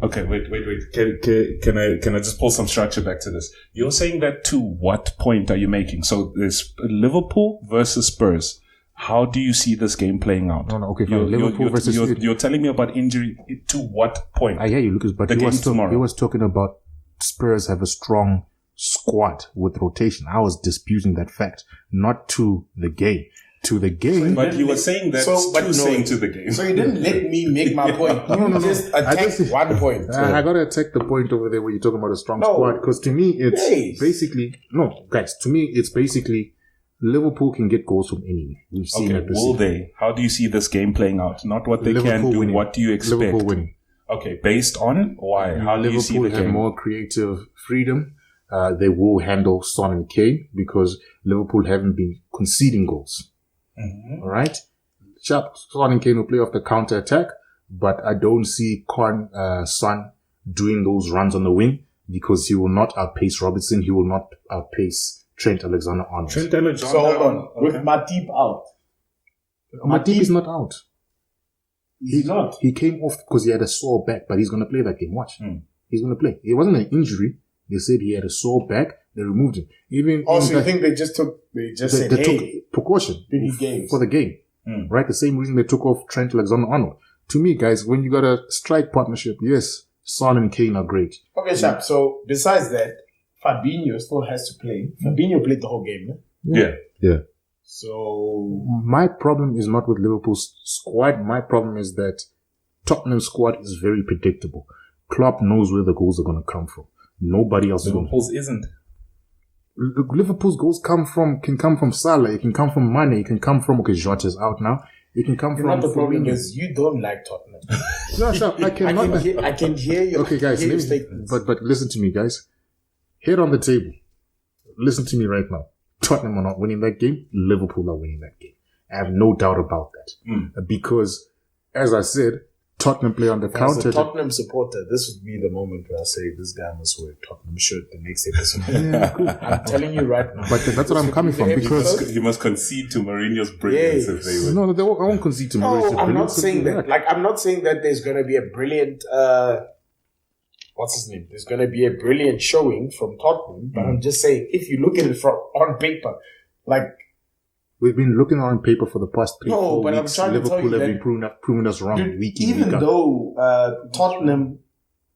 Okay. Wait. Can I just pull some structure back to this? You're saying that to what point are you making? So there's Liverpool versus Spurs. How do you see this game playing out? No, okay, fine. Liverpool versus... You're telling me about injury to what point? I hear you, Lucas, but he was talking about Spurs have a strong squad with rotation. I was disputing that fact, not to the game. To the game. But you were saying that saying to the game. So you didn't let me make my point. No. Just attacked one point. I got to attack the point over there where you're talking about a strong squad. Because to me, it's basically... No, guys, to me, it's basically Liverpool can get goals from anywhere. We've seen it. Will they? How do you see this game playing out? Not what they can do. Winning. What do you expect? Liverpool winning. Okay, based on why? How do you see the game? Liverpool have more creative freedom. They will handle Son and Kane because Liverpool haven't been conceding goals. Mm-hmm. All right. Son and Kane will play off the counter attack, but I don't see Son doing those runs on the wing because he will not outpace Robertson. He will not outpace Trent Alexander-Arnold. So hold on. Okay. With Matip out. Matip is not out. He's not. He came off because he had a sore back, but he's going to play that game. Watch. He's going to play. It wasn't an injury. They said he had a sore back. They removed him. Also, you think they just took precaution for the game, right? The same reason they took off Trent Alexander-Arnold. To me, guys, when you got a strike partnership, yes, Son and Kane are great. Okay, Shap. So besides that, Fabinho still has to play. Fabinho played the whole game, Yeah. So my problem is not with Liverpool's squad. My problem is that Tottenham's squad is very predictable. Klopp knows where the goals are going to come from. Nobody else. Liverpool's isn't. Liverpool's goals can come from Salah. It can come from Mane. It can come from Jota's out now. It can come from. The problem is you don't like Tottenham. No, I can hear you. Okay, guys, but listen to me, guys. Head on the table. Listen to me right now. Tottenham are not winning that game. Liverpool are winning that game. I have no doubt about that. Because, as I said, Tottenham play on the counter. As a Tottenham supporter, this would be the moment where I say this guy must wear Tottenham shirt the next episode. I'm telling you right now. But that's what I'm coming from, because you must concede to Mourinho's brilliance if they win. No, I won't concede to Mourinho's brilliance. I'm not saying that. Like, I'm not saying that there's going to be a brilliant, what's his name? There's going to be a brilliant showing from Tottenham, but I'm just saying, if you look at it on paper, like, we've been looking on paper for the past 3-4 weeks. I'm trying Liverpool to tell you have been proving us wrong week in, week out.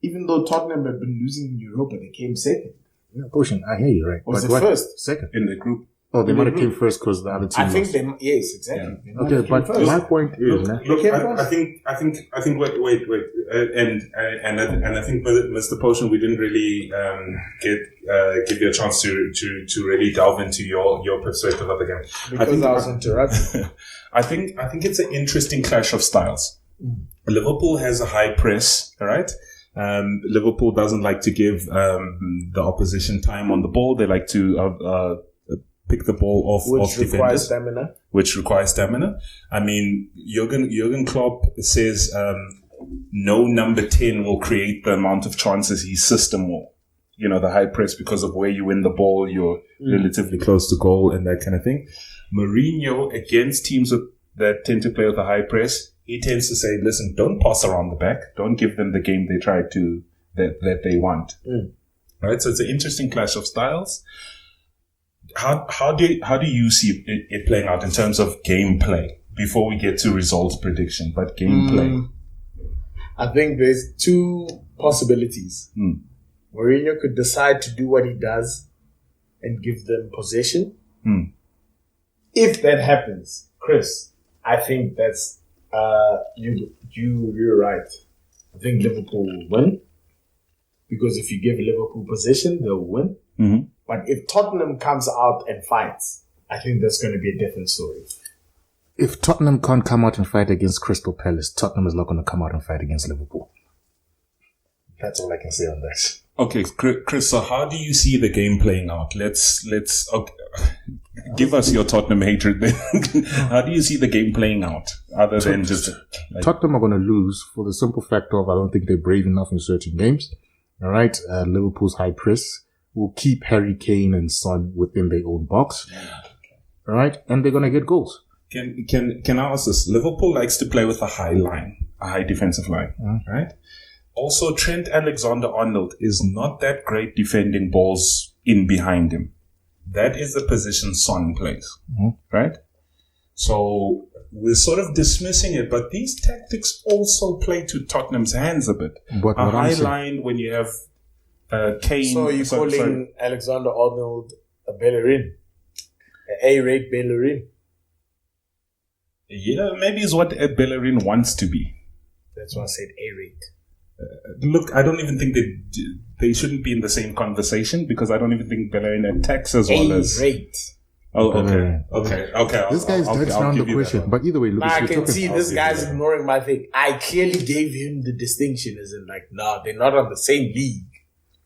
Even though Tottenham have been losing in Europa, they came second. Yeah, Potion, I hear you, right? Was it first? Second. In the group. Oh, they might have came first because the other team I think lost. Yes, exactly. Yeah. Okay, but my point is, I think, wait, and I think Mr. Potion, we didn't really give you a chance to really delve into your perspective of the game. Because I was interrupted. I think it's an interesting clash of styles. Liverpool has a high press, all right? Liverpool doesn't like to give the opposition time on the ball. They like to pick the ball off defenders, which requires stamina. I mean, Jurgen Klopp says no number 10 will create the amount of chances his system will. You know, the high press, because of where you win the ball, you're relatively close to goal and that kind of thing. Mourinho, against teams that tend to play with a high press, he tends to say, listen, don't pass around the back. Don't give them the game they try to, that they want. Right? So it's an interesting clash of styles. How do you see it playing out in terms of gameplay before we get to results prediction, but gameplay? I think there's two possibilities. Mourinho could decide to do what he does and give them possession. If that happens, Chris, I think that's you're right. I think Liverpool will win, because if you give Liverpool possession, they'll win. But if Tottenham comes out and fights, I think that's going to be a different story. If Tottenham can't come out and fight against Crystal Palace, Tottenham is not going to come out and fight against Liverpool. That's all I can say on that. Okay, Chris, so how do you see the game playing out? Let's okay. Give us your Tottenham hatred then. How do you see the game playing out? Other than just... Tottenham are going to lose for the simple fact of I don't think they're brave enough in certain games. All right? Liverpool's high press will keep Harry Kane and Son within their own box. All right? And they're going to get goals. Can I ask this? Liverpool likes to play with a high defensive line, right? Also, Trent Alexander-Arnold is not that great defending balls in behind him. That is the position Son plays, right? So we're sort of dismissing it, but these tactics also play to Tottenham's hands a bit. But a high line when you have Kane. So you're calling Alexander-Arnold a Bellerin? An A-rate Bellerin? Yeah, maybe it's what a Bellerin wants to be. That's why I said A-rate. Look, I don't even think they shouldn't be in the same conversation because I don't even think Bellerin attacks as well as... A-rate. Oh, okay. This guy's dead down the question. But either way, Lucas, I can see this guy's ignoring my thing. I clearly gave him the distinction as in like, nah, they're not on the same league.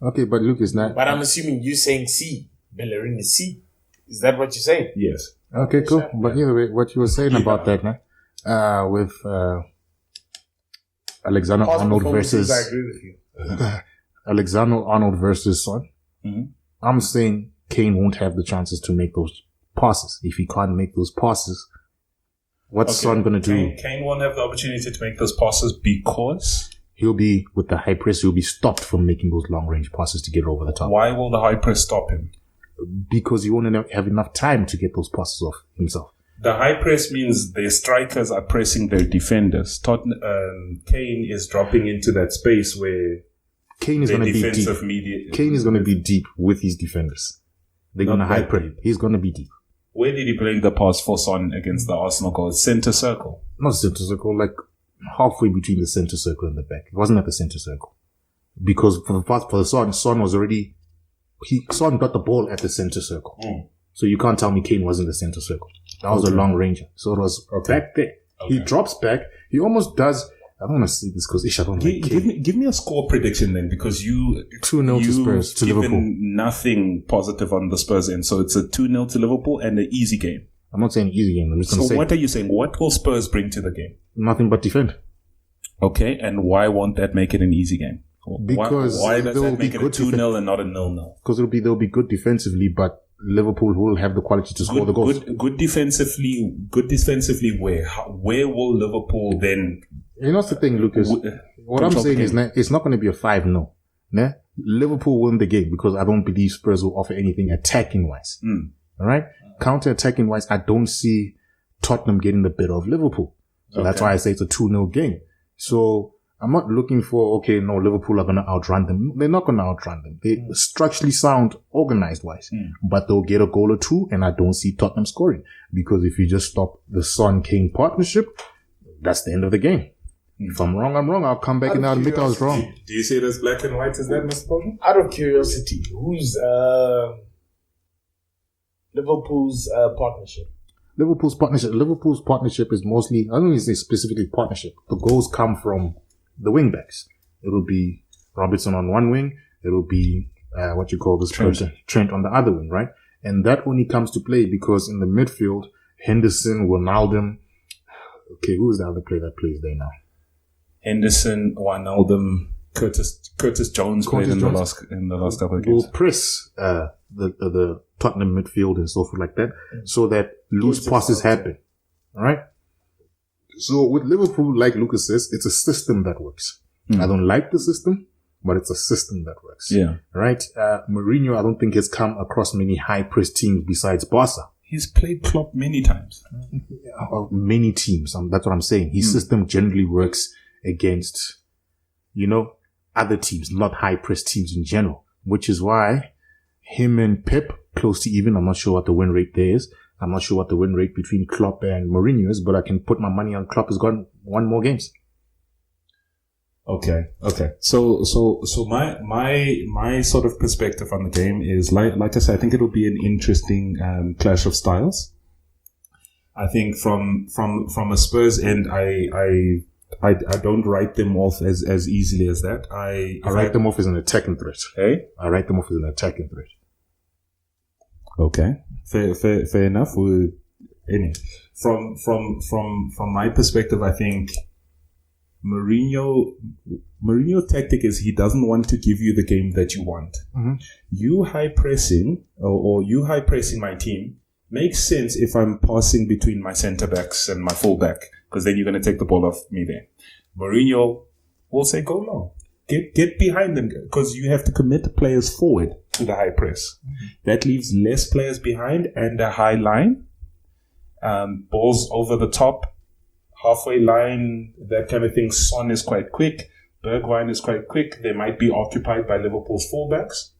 Okay, but Lucas, not. But I'm assuming you're saying C. Bellerin is C. Is that what you're saying? Yes. Okay, cool. But either way, what you were saying about that, man, with Alexander-Arnold versus... I agree with you. Alexander-Arnold versus Son. I'm saying Kane won't have the chances to make those passes. If he can't make those passes, what's Son going to do? Kane won't have the opportunity to make those passes because... He'll be, with the high press, he'll be stopped from making those long-range passes to get over the top. Why will the high press stop him? Because he won't have enough time to get those passes off himself. The high press means the strikers are pressing their defenders. Kane is dropping into that space where Kane is going to be deep. Kane is going to be deep with his defenders. They're going to high press. He's going to be deep. Where did he play the pass for Son against the Arsenal goal? Center circle? Not center circle, like halfway between the center circle and the back. It wasn't at the center circle. Because for the Son was already... Son got the ball at the center circle. So you can't tell me Kane wasn't the center circle. That was a long ranger. So it was back there. He drops back. He almost does... I don't want to say this because I don't like Kane. Give me a score prediction then, because 2-0 to Spurs, to Liverpool. Nothing positive on the Spurs end. So it's a 2-0 to Liverpool and an easy game. I'm not saying easy game. I'm just going to say... So what are you saying? What will Spurs bring to the game? Nothing but defend. Okay, and why won't that make it an easy game? Because why does that make it a 2-0 and not a 0-0? Because they'll be good defensively, but Liverpool will have the quality to score the goals. Good defensively where will Liverpool then... You know the thing, Lucas? What I'm saying is it's not going to be a 5-0. Nah? Liverpool win the game because I don't believe Spurs will offer anything attacking-wise. All right? Counter-attacking-wise, I don't see Tottenham getting the better of Liverpool. So that's why I say it's a 2-0 game. So I'm not looking for, Liverpool are going to outrun them. They're not going to outrun them. They structurally sound organized-wise. But they'll get a goal or two, and I don't see Tottenham scoring. Because if you just stop the Son-Kane partnership, that's the end of the game. If I'm wrong, I'm wrong. I'll come back and I'll admit I was wrong. Do you see it as black and white as that, Mr. Bolton? Out of curiosity, who's Liverpool's partnership? Liverpool's partnership is mostly, I don't even say specifically partnership. The goals come from the wing backs. It'll be Robertson on one wing. It'll be, Trent on the other wing, right? And that only comes to play because in the midfield, Henderson, Wijnaldum. Okay, who's the other player that plays there now? Henderson, Wijnaldum, Curtis Jones played in the last couple of games. Will press the Tottenham midfield and so forth like that, so that loose passes happen. All right. So with Liverpool, like Lucas says, it's a system that works. I don't like the system, but it's a system that works. Yeah. Right. Mourinho, I don't think has come across many high press teams besides Barca. He's played Klopp many times. Many teams. That's what I'm saying. His system generally works against, other teams, not high press teams in general, which is why him and Pep close to even. I'm not sure what the win rate there is. I'm not sure what the win rate between Klopp and Mourinho is, but I can put my money on Klopp has gotten one more games. Okay. So my sort of perspective on the game is like I said, I think it'll be an interesting clash of styles. I think from a Spurs end, I don't write them off as easily as that. I write them off as an attacking threat. Hey? I write them off as an attacking threat. Okay. Fair enough. Anyway, from my perspective, I think Mourinho tactic is he doesn't want to give you the game that you want. You high pressing or you high pressing my team makes sense if I'm passing between my centre backs and my full back, because then you're going to take the ball off me there. Mourinho will say go long. Get behind them, because you have to commit players forward to the high press. That leaves less players behind and a high line. Balls over the top, halfway line, that kind of thing. Son is quite quick. Bergwijn is quite quick. They might be occupied by Liverpool's fullbacks.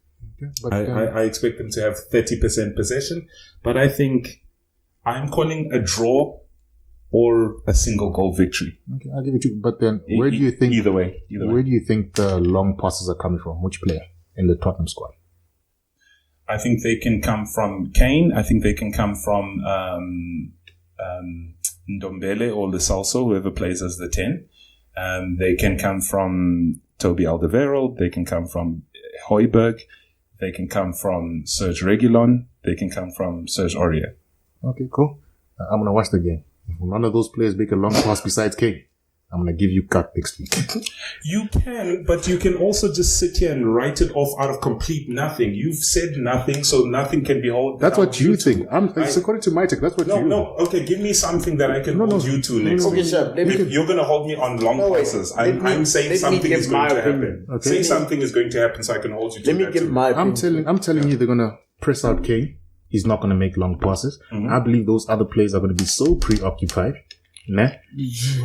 Okay, but I expect them to have 30% possession. But I think I'm calling a draw or a single goal victory. Okay, I'll give it to you. But then, where do you think? Either way. Where do you think the long passes are coming from? Which player in the Tottenham squad? I think they can come from Kane. I think they can come from Ndombele or Salso, whoever plays as the 10. They can come from Toby Alderweireld. They can come from Højbjerg. They can come from Serge Reguilon. They can come from Serge Aurier. Okay, cool. I'm going to watch the game. If none of those players make a long pass besides Kane, I'm going to give you cut next week. You can, but you can also just sit here and write it off out of complete nothing. You've said nothing, so nothing can be held. That's what you think. It's according to my take. That's what you think. No. Okay, give me something that I can hold you to next week. Okay, sure. You're going to hold me on long passes. I'm saying something is going to happen. Okay. Say something is going to happen so I can hold you to that. Let me give my opinion. I'm telling you, they're going to press out Kane. He's not going to make long passes. I believe those other players are going to be so preoccupied. Nah.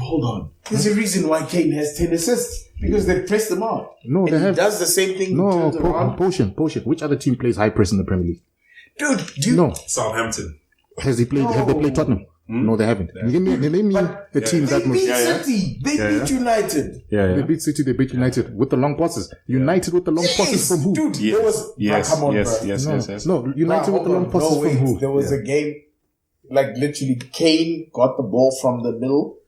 Hold on. There's a reason why Kane has 10 assists. Because they press them out. No, and they have. He does the same thing. No, Potion. Which other team plays high press in the Premier League? Dude, No. Southampton. Have they played Tottenham? No, they haven't. Name me the team that beat City. They beat United. They beat City. They beat United with the long passes. United with the long passes from who? Dude, there was. Come on, bro. Yes. No, United with the long passes from who? There was a game, like literally, Kane got the ball from the middle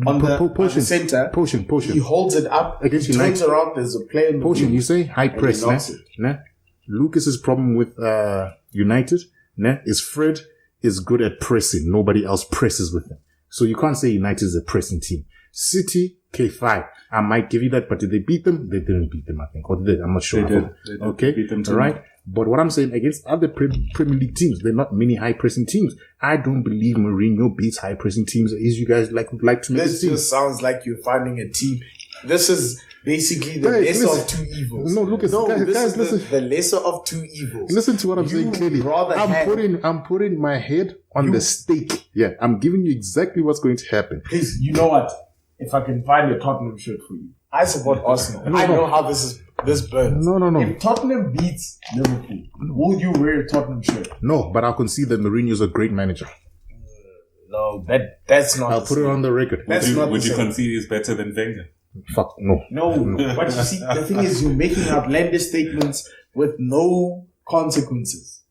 on the center. Potion. He holds it up against he United. turns around. There's a player in the Potion. middle, You say high press. Nah. Lucas's problem with United is Fred is good at pressing. Nobody else presses with him. So you can't say United is a pressing team. City, K5. I might give you that, but did they beat them? They didn't beat them, I think. Or did they? I'm not sure. They did. Okay. Beat them too. All right. But what I'm saying, against other Premier League teams, they're not many high-pressing teams. I don't believe Mourinho beats high-pressing teams as you guys would like to make it seem. This just sounds like you're finding a team. This is basically the lesser of two evils. No, Lucas, guys, listen. The lesser of two evils. Listen to what I'm saying clearly. I'm putting my head on the stake. Yeah, I'm giving you exactly what's going to happen. Please, you know what? If I can find a Tottenham shirt for you, I support Arsenal. I know how this burns. No. If Tottenham beats Liverpool, will you wear a Tottenham shirt? No, but I'll concede that Mourinho's a great manager. No, that's not. I'll put it on the record. Would you concede he's better than Wenger? Fuck, no. But you see, the thing is, you're making outlandish statements with no consequences.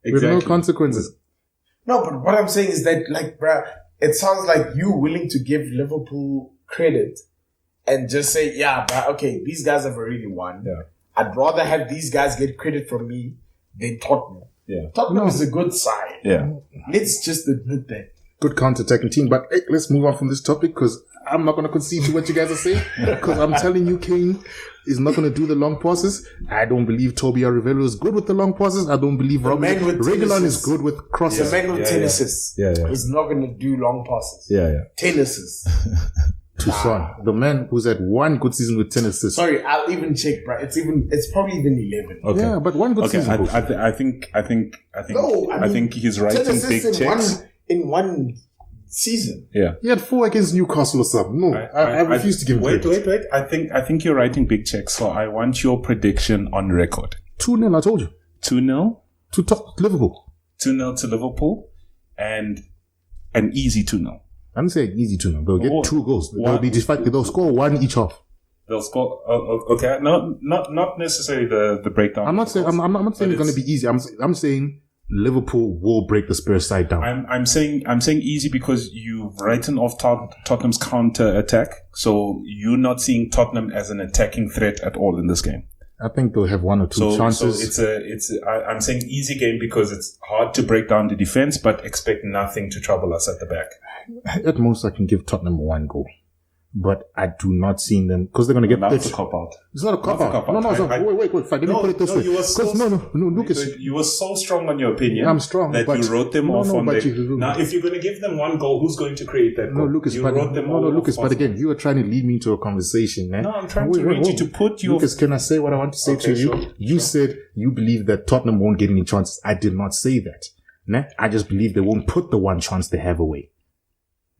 Exactly. With no consequences. No, but what I'm saying is that, like, bruh, it sounds like you willing to give Liverpool credit and just say, yeah, but okay, these guys have already won. Yeah. I'd rather have these guys get credit from me than Tottenham. Yeah. Tottenham is a good side. Yeah. Let's just admit that. Good counter-attacking team. But hey, let's move on from this topic because I'm not going to concede to what you guys are saying. Because I'm telling you, Kane is not going to do the long passes. I don't believe Toby Alderweireld is good with the long passes. I don't believe Reguilon is good with crosses. The man with 10 assists is not going to do long passes. 10 assists. Son, the man who's had one good season with 10 assists. Sorry, I'll even check, bro. It's probably even 11. Okay. Yeah, but one good season. I think he's writing big checks in one season. Yeah, he had 4 against Newcastle or something. No, I refuse to give him credit. Wait. I think you're writing big checks. So I want your prediction on record. 2-0. I told you. 2-0 to Liverpool. 2-0 to Liverpool, and an easy 2-0. I'm saying easy 2-0. They'll get 2 goals. They'll score 1 each half. They'll score. Okay, not necessarily the breakdown. I'm not saying it's going to be easy. I'm saying Liverpool will break the Spurs side down. I'm saying easy because you've written off Tottenham's counter attack, so you're not seeing Tottenham as an attacking threat at all in this game. I think they'll have 1 or 2 chances. So I'm saying easy game because it's hard to break down the defense, but expect nothing to trouble us at the back. At most, I can give Tottenham 1 goal. but I do not see them because they're going to get That's a pitched. cop out. It's not a cop out. No, it's not. Wait. Fine. Let me put it this way. No, Lucas. You were so strong on your opinion. I'm strong, that but you wrote them off on but the. Now, if you're going to give them one goal, who's going to create that goal? No, Lucas. You But wrote them all off Lucas. But possible. again, you are trying to lead me to a conversation, man. No, I'm trying to read you to put your. Lucas, can I say what I want to say to you? Sure. You said you believe that Tottenham won't get any chances. I did not say that. Nah? I just believe they won't put the one chance they have away.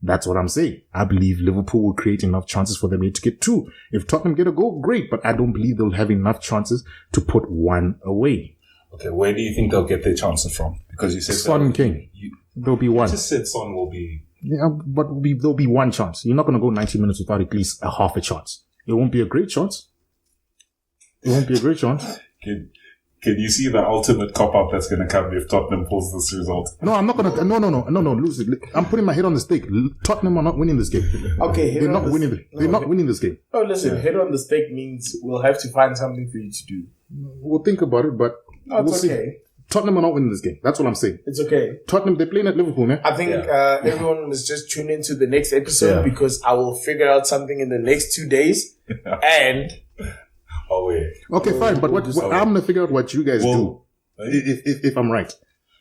That's what I'm saying. I believe Liverpool will create enough chances for them to get 2. If Tottenham get a goal, great, but I don't believe they'll have enough chances to put 1 away. Okay, where do you think they'll get their chances from? Because you said Son and Kane. There'll be 1. You just said Son will be. Yeah, but there'll be 1 chance. You're not going to go 90 minutes without at least a half a chance. It won't be a great chance. Can you see the ultimate cop-out that's going to come if Tottenham pulls this result? No, I'm not going to. No, lose it. I'm putting my head on the stake. Tottenham are not winning this game. Okay, they're not winning. They're not winning this game. Oh, listen, head on the stake means we'll have to find something for you to do. We'll think about it, but It's we'll okay. see. Tottenham are not winning this game. That's what I'm saying. It's okay. Tottenham, they're playing at Liverpool, man. I think everyone was just tune into the next episode because I will figure out something in the next 2 days. And Oh, wait. Okay, fine, but what I'm going to figure out what you guys do. If I'm right.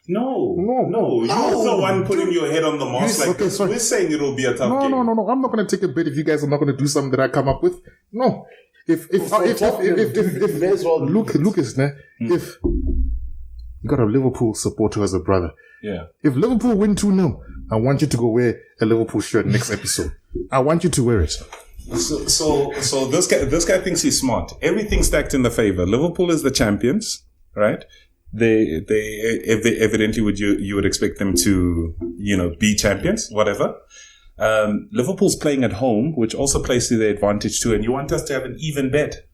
No. You're the one putting your head on the mast like this. We're saying it'll be a tough game. No. I'm not going to take a bet if you guys are not going to do something that I come up with. No. If Lucas, if you got a Liverpool supporter as a brother. Yeah. If Liverpool win 2-0, I want you to go wear a Liverpool shirt next episode. I want you to wear it. So this guy thinks he's smart. Everything's stacked in the favor. Liverpool is the champions, right? They evidently you would expect them to, be champions, whatever. Liverpool's playing at home, which also plays to their advantage too. And you want us to have an even bet.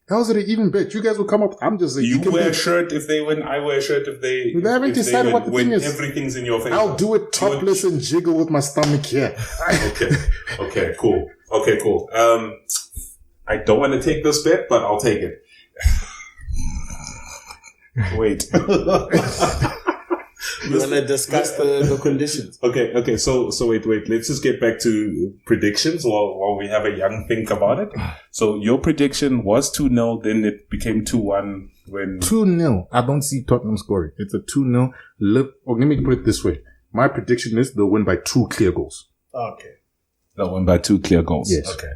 How's it an even bet? You guys will come up. I'm just saying. You wear a shirt if they win. I wear a shirt if they. They haven't decided what the thing is. Everything's in your favor. I'll do it topless and jiggle with my stomach here. Okay, cool. I don't want to take this bet, but I'll take it. Wait. You want to discuss the conditions? Okay. So wait. Let's just get back to predictions while we have a young think about it. So your prediction was 2-0, then it became 2-1 when 2-0. I don't see Tottenham scoring. It's a 2-0. Let me put it this way. My prediction is they'll win by 2 clear goals. Okay. They'll win by 2 clear goals. Yes. Okay.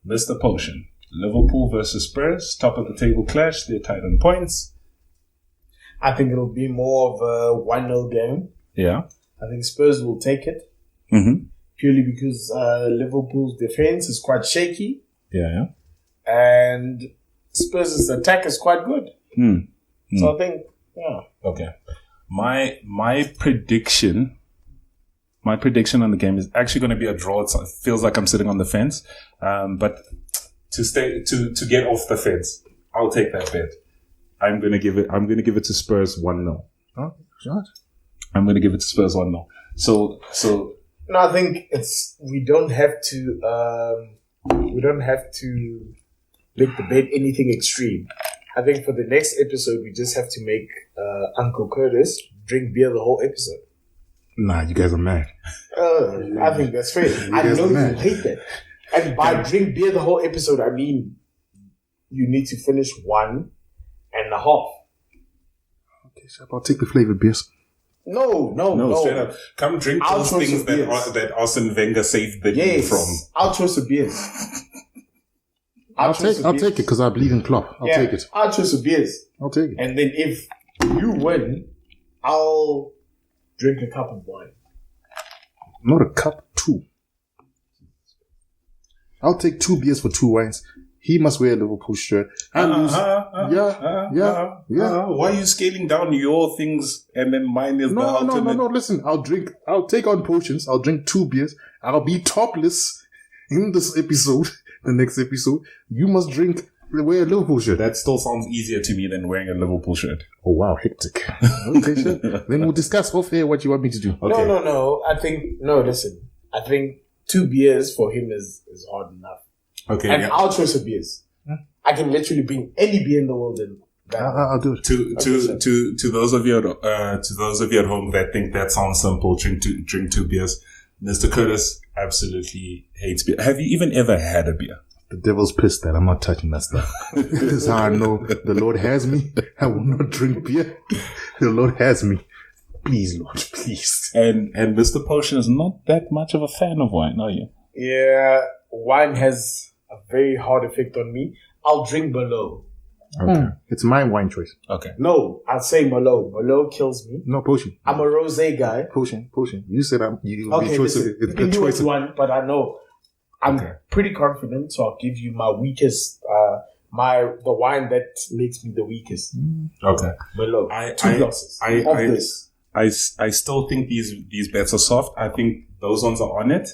Mr. Potion. Liverpool versus Spurs, top of the table clash. They're tied on points. I think it'll be more of a 1-0 game. Yeah. I think Spurs will take it. Mm-hmm. Purely because Liverpool's defense is quite shaky. Yeah. And Spurs' attack is quite good. So I think, Okay. My prediction on the game is actually going to be a draw. It feels like I'm sitting on the fence. But to get off the fence, I'll take that bet. I'm going to give it to Spurs 1-0. Oh, shot. I'm going to give it to Spurs 1-0. So no, I think we don't have to make the bet anything extreme. I think for the next episode, we just have to make Uncle Curtis drink beer the whole episode. Nah, you guys are mad. I think that's fair. I know you hate that. And by drink beer the whole episode, I mean you need to finish 1.5. Okay, so I'll take the flavored beers. No. Straight up. Come drink those things that Arsene Wenger saved the team from. I'll choose the beers. I'll take it because I believe in Klopp. I'll take it. I'll choose the beers. I'll take it. And then if you win, I'll drink a cup of wine. Not a cup, 2. I'll take 2 beers for 2 wines. He must wear a Liverpool shirt. And yeah. Why are you scaling down your things and then mine is the ultimate? No. Listen, I'll take on potions. I'll drink 2 beers. I'll be topless in this episode. The next episode, you must wear a Liverpool shirt. That still sounds easier to me than wearing a Liverpool shirt. Oh wow, hectic. Okay, sure. Then we'll discuss off air what you want me to do. Okay. No. Listen. I think 2 beers for him is hard enough. Okay. And I'll choose the beers. I can literally bring any beer in the world in. I'll do it. To those of you at home that think that sounds simple, drink 2 beers. Mr. Curtis absolutely hates beer. Have you even ever had a beer? The devil's pissed that I'm not touching that stuff. This is how I know the Lord has me. I will not drink beer. The Lord has me. Please, Lord, please. And Mr. Potion is not that much of a fan of wine, are you? Yeah, wine has a very hard effect on me. I'll drink below. Okay. It's my wine choice. Okay. No, I'll say Merlot. Merlot kills me. No, Potion. I'm a rosé guy. Potion. You said you Okay, choice. listen, It's you can the do choice. which one, but I know I'm pretty confident, so I'll give you my weakest, the wine that makes me the weakest. Okay. Merlot. Two glasses of this. I still think these bets are soft. I think those ones are on it.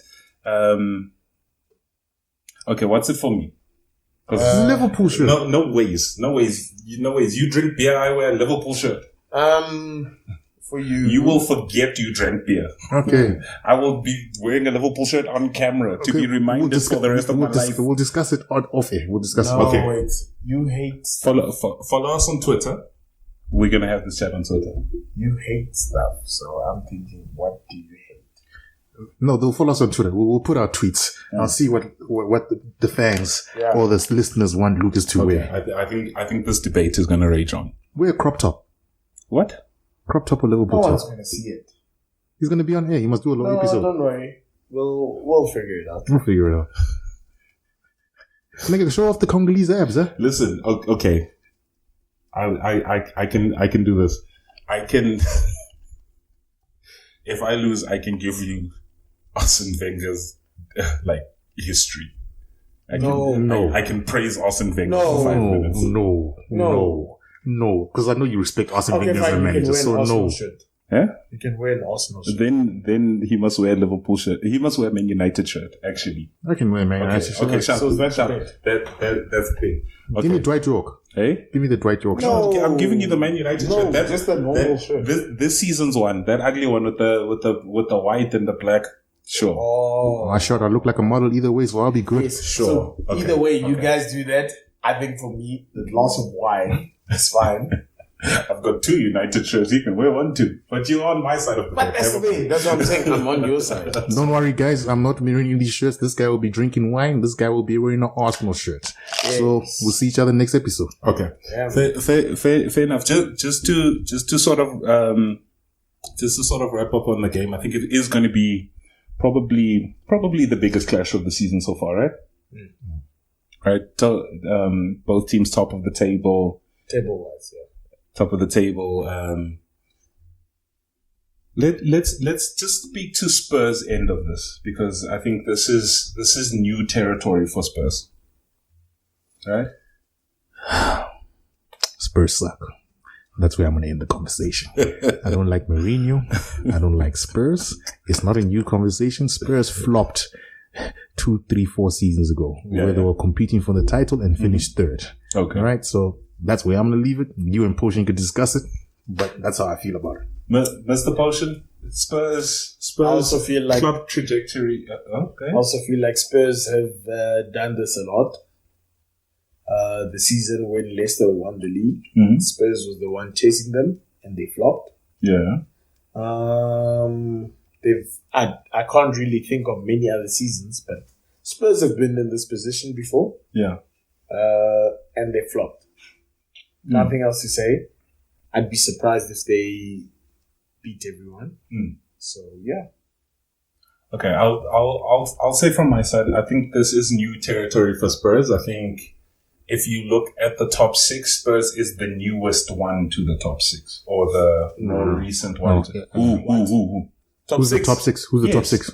Okay, what's it for me? Liverpool shirt. No ways. You drink beer, I wear a Liverpool shirt. For you. You will forget you drank beer. Okay. I will be wearing a Liverpool shirt on camera to be reminded for the rest of my life. We'll discuss it off air. We'll discuss it. No, Okay. wait. You hate... Follow us on Twitter. We're going to have this chat on Twitter. You hate stuff, so I'm thinking, what do you hate? No, they'll follow us on Twitter. We'll put our tweets. I'll see what the fans or the listeners want Lucas to wear. I think this debate is going to rage on. Wear a crop top. What? Crop top or Liverpool No top. one's going to see it. He's going to be on air. He must do a long episode. Don't worry. We'll figure it out. We'll figure it out. Nigga, show off the Congolese abs, huh? Listen, okay. I can do this. I can. If I lose, I can give you Arsene Wenger's history. I can praise Arsene Wenger for 5 minutes. No, because I know you respect Arsene Wenger as a manager, so no. Yeah? You can wear an Arsenal shirt. Then he must wear a Liverpool shirt. He must wear a Man United shirt, actually. I can wear Man United shirt. Okay, that's the thing. Okay. Give me Dwight York. Hey? Give me the Dwight York shirt. I'm giving you the Man United shirt. That's just a normal shirt. This season's one, that ugly one with the white and the black. Sure. Oh. My shirt, I look like a model either way, so I'll be good. Yes. Sure. So either way, you guys do that. I think for me, the glass of wine is fine. I've got 2 United shirts. You can wear one too, but you're on my side of the But that's the thing. That's what I'm saying. I'm on your side. Don't worry, guys. I'm not wearing these shirts. This guy will be drinking wine. This guy will be wearing an Arsenal shirt. Yes. So we'll see each other next episode. Okay. Yeah, fair enough. Just to sort of wrap up on the game. I think it is going to be probably the biggest clash of the season so far, right? Mm-hmm. Right. So, both teams top of the table. Table-wise, yeah. Top of the table. Let's just speak to Spurs' end of this, because I think this is new territory for Spurs. Right? Spurs suck. That's where I'm going to end the conversation. I don't like Mourinho. I don't like Spurs. It's not a new conversation. Spurs flopped 2, 3, 4 seasons ago, where they were competing for the title and finished third. Okay. All right. So that's where I'm going to leave it. You and Potion could discuss it, but that's how I feel about it. Mr. Potion, Spurs I also feel like club trajectory. Okay. I also feel like Spurs have done this a lot. The season when Leicester won the league, Spurs was the one chasing them, and they flopped. Yeah. I can't really think of many other seasons, but Spurs have been in this position before. Yeah. And they flopped. Nothing else to say. I'd be surprised if they beat everyone. So yeah. Okay, I'll say from my side, I think this is new territory for Spurs. I think if you look at the top 6, Spurs is the newest one to the top 6, or the more recent one. Who's the top 6? Who's the top 6?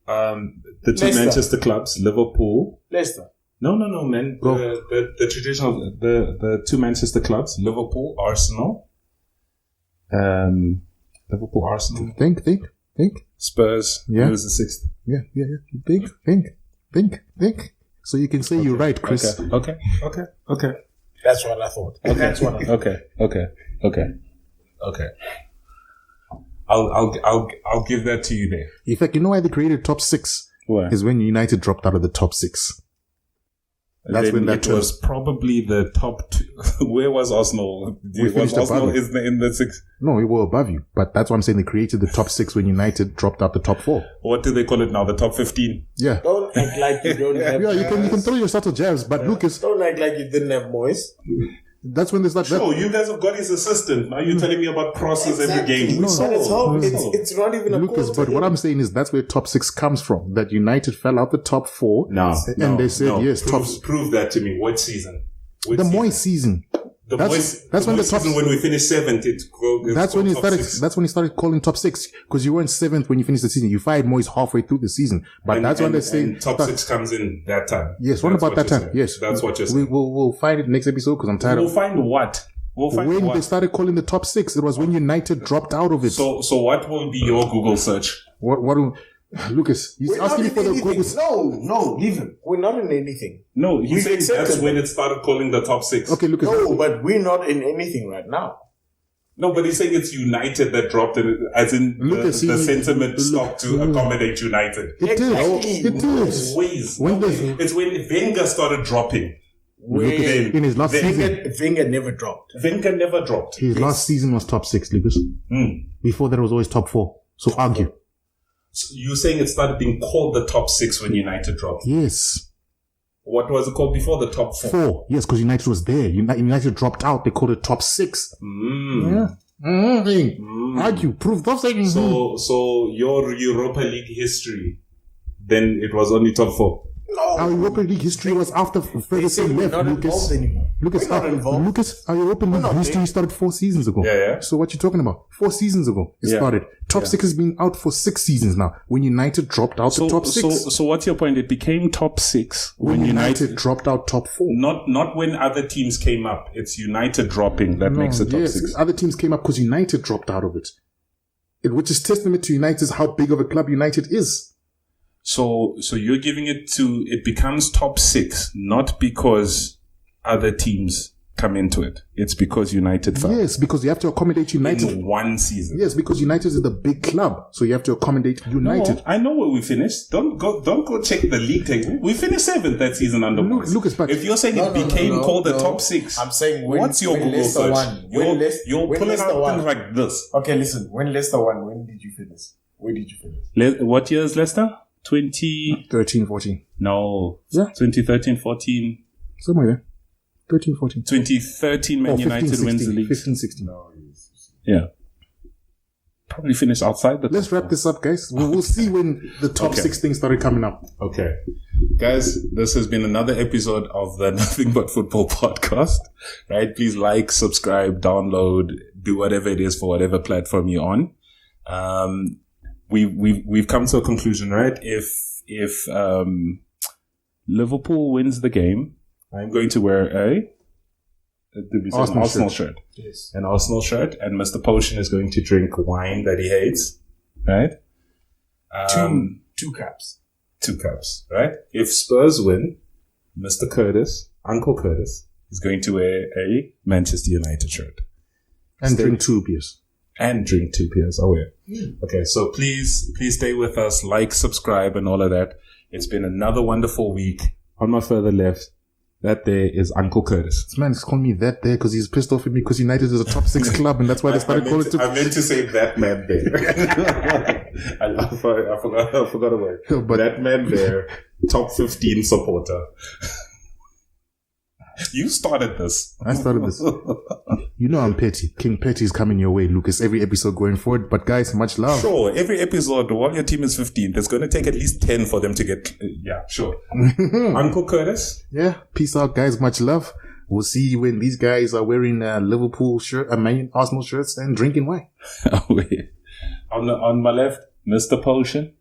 The 2 Leicester. Manchester clubs, Liverpool. Leicester. No, man. The traditional, the 2 Manchester clubs, Liverpool, Arsenal. Liverpool, Arsenal. Think. Spurs. Yeah. Who's the 6th? Yeah. Think. So you can say you're right, Chris. Okay. That's what I thought. That's what I thought. Okay. I'll give that to you there. In fact, you know why they created top 6? Why? Is when United dropped out of the top 6. That's then when that it turned. was probably the top two. Where was Arsenal? We Was finished Arsenal above you. in the six? No, we were above you. But that's why I'm saying they created the top 6 when United dropped out the top 4. What do they call it now? The top 15? Yeah. Don't act like you don't have. Yeah, you can throw your subtle jabs, but Lucas, Don't act like you didn't have Moyes. that's when they start. Oh, you guys have got his assistant. Now you're telling me about crosses every game. We said it's home. No. It's not even a Lucas, quarter. but what I'm saying is that's where top 6 comes from. That United fell out the top 4. And they said, yes, Prove that to me. What season? Which the season? Moyes season. That's when the top season when we finished 7th. That's when he started. 6. That's when he started calling top 6 because you weren't 7th when you finished the season. You fired Moyes halfway through the season, but that's when they say and top 6 comes in that time. Yes, what That's about that you're time? saying. Yes, That's what you're saying. We'll find it next episode because I'm tired We'll of. find what? We'll find When what? they started calling the top 6, it was when United dropped out of it. So what will be your Google search? What? Lucas, he's We're asking not me for in the anything. Google. No, leave him. We're not in anything. No, he We've said that's accepted when it started calling the top 6. Okay, Lucas. No, but we're not in anything right now. No, but he's saying it's United that dropped it, as in Lucas, the he- sentiment look- stopped to accommodate United. It did. Exactly. It did. Ways. When No, does- it's when Wenger started dropping. We're- In his last season, Wenger never dropped. Wenger never dropped. his last season was top 6, Lucas. Before that, it was always top 4. So argue. So you're saying it started being called the top 6 when United dropped. Yes. What was it called before? The top 4. 4. Yes, because United was there. United dropped out. They called it top 6. Yeah. Argue. Prove. Stop saying. So your Europa League history, then it was only top 4. Our Europa League history was after Ferguson We're left, not Lucas. involved anymore. Lucas, We're not involved. Lucas, our Europa League not history there. started 4 seasons ago. Yeah. So what you talking about? 4 seasons ago it Yeah. started. Top 6 has been out for 6 seasons now. When United dropped out the top 6. So what's your point? It became top 6 when United dropped out top 4. Not when other teams came up. It's United dropping that makes it top yes, 6. other teams came up because United dropped out of it. Which is testament to United's how big of a club United is. So you're giving it becomes top 6, not because other teams come into it. It's because United fell. Yes, because you have to accommodate United. In one season. Yes, because United is the big club, so you have to accommodate United. No, I know where we finished. Don't go check the league table. We finished 7th that season under Moyes. Lucas, but if you're saying it became called the top 6, I'm saying when, what's your when Google Leicester search? won. You're When pulling Leicester out won. things like this. Okay, listen. When Leicester won, when did you finish? Where did you finish? What year is Leicester? 13, 14. No. Yeah. 2013, 14. Somewhere there. 13, 14. 2013 Man 15, United 16, wins the league. 15, 16. Yeah. Probably finished outside the Let's wrap this up, guys. We'll see when the top Okay. 6 things started coming up. Okay. Guys, this has been another episode of the Nothing But Football podcast, right? Please like, subscribe, download, do whatever it is for whatever platform you're on. We've come to a conclusion, right? If Liverpool wins the game, I'm going to wear an Arsenal shirt. Yes. An Arsenal shirt, and Mr. Potion is going to drink wine that he hates, right? 2 cups. 2 cups, right? If Spurs win, Mr. Curtis, Uncle Curtis, is going to wear a Manchester United shirt. And drink 2 beers. And drink 2 beers. Oh, yeah. Okay, so please stay with us, like, subscribe, and all of that. It's been another wonderful week. On my further left, that there is Uncle Curtis. This man is calling me that there because he's pissed off at me because United is a top 6 club and that's why they started calling it. I meant to say that man there. I forgot a word. But- that man there, top 15 supporter. You started this. I started this. You know I'm petty. King Petty is coming your way, Lucas, every episode going forward. But guys, much love. Sure, every episode, while your team is 15th, it's going to take at least 10 for them to get... yeah, sure. Uncle Curtis? Yeah, peace out, guys. Much love. We'll see you when these guys are wearing Liverpool shirt, Arsenal shirts and drinking wine. On my left, Mr. Potion.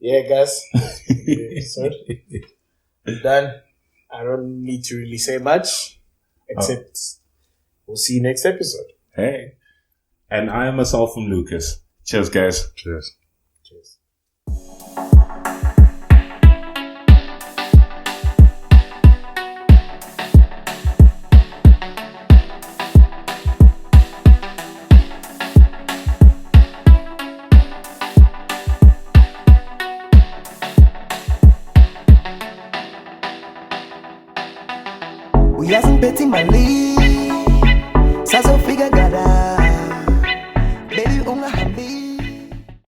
Yeah, guys. Sorry. Done. I don't need to really say much, except we'll see you next episode. Hey. And I am myself from Lucas. Cheers, guys. Cheers. uyazi ngiphethe imali. Sazofika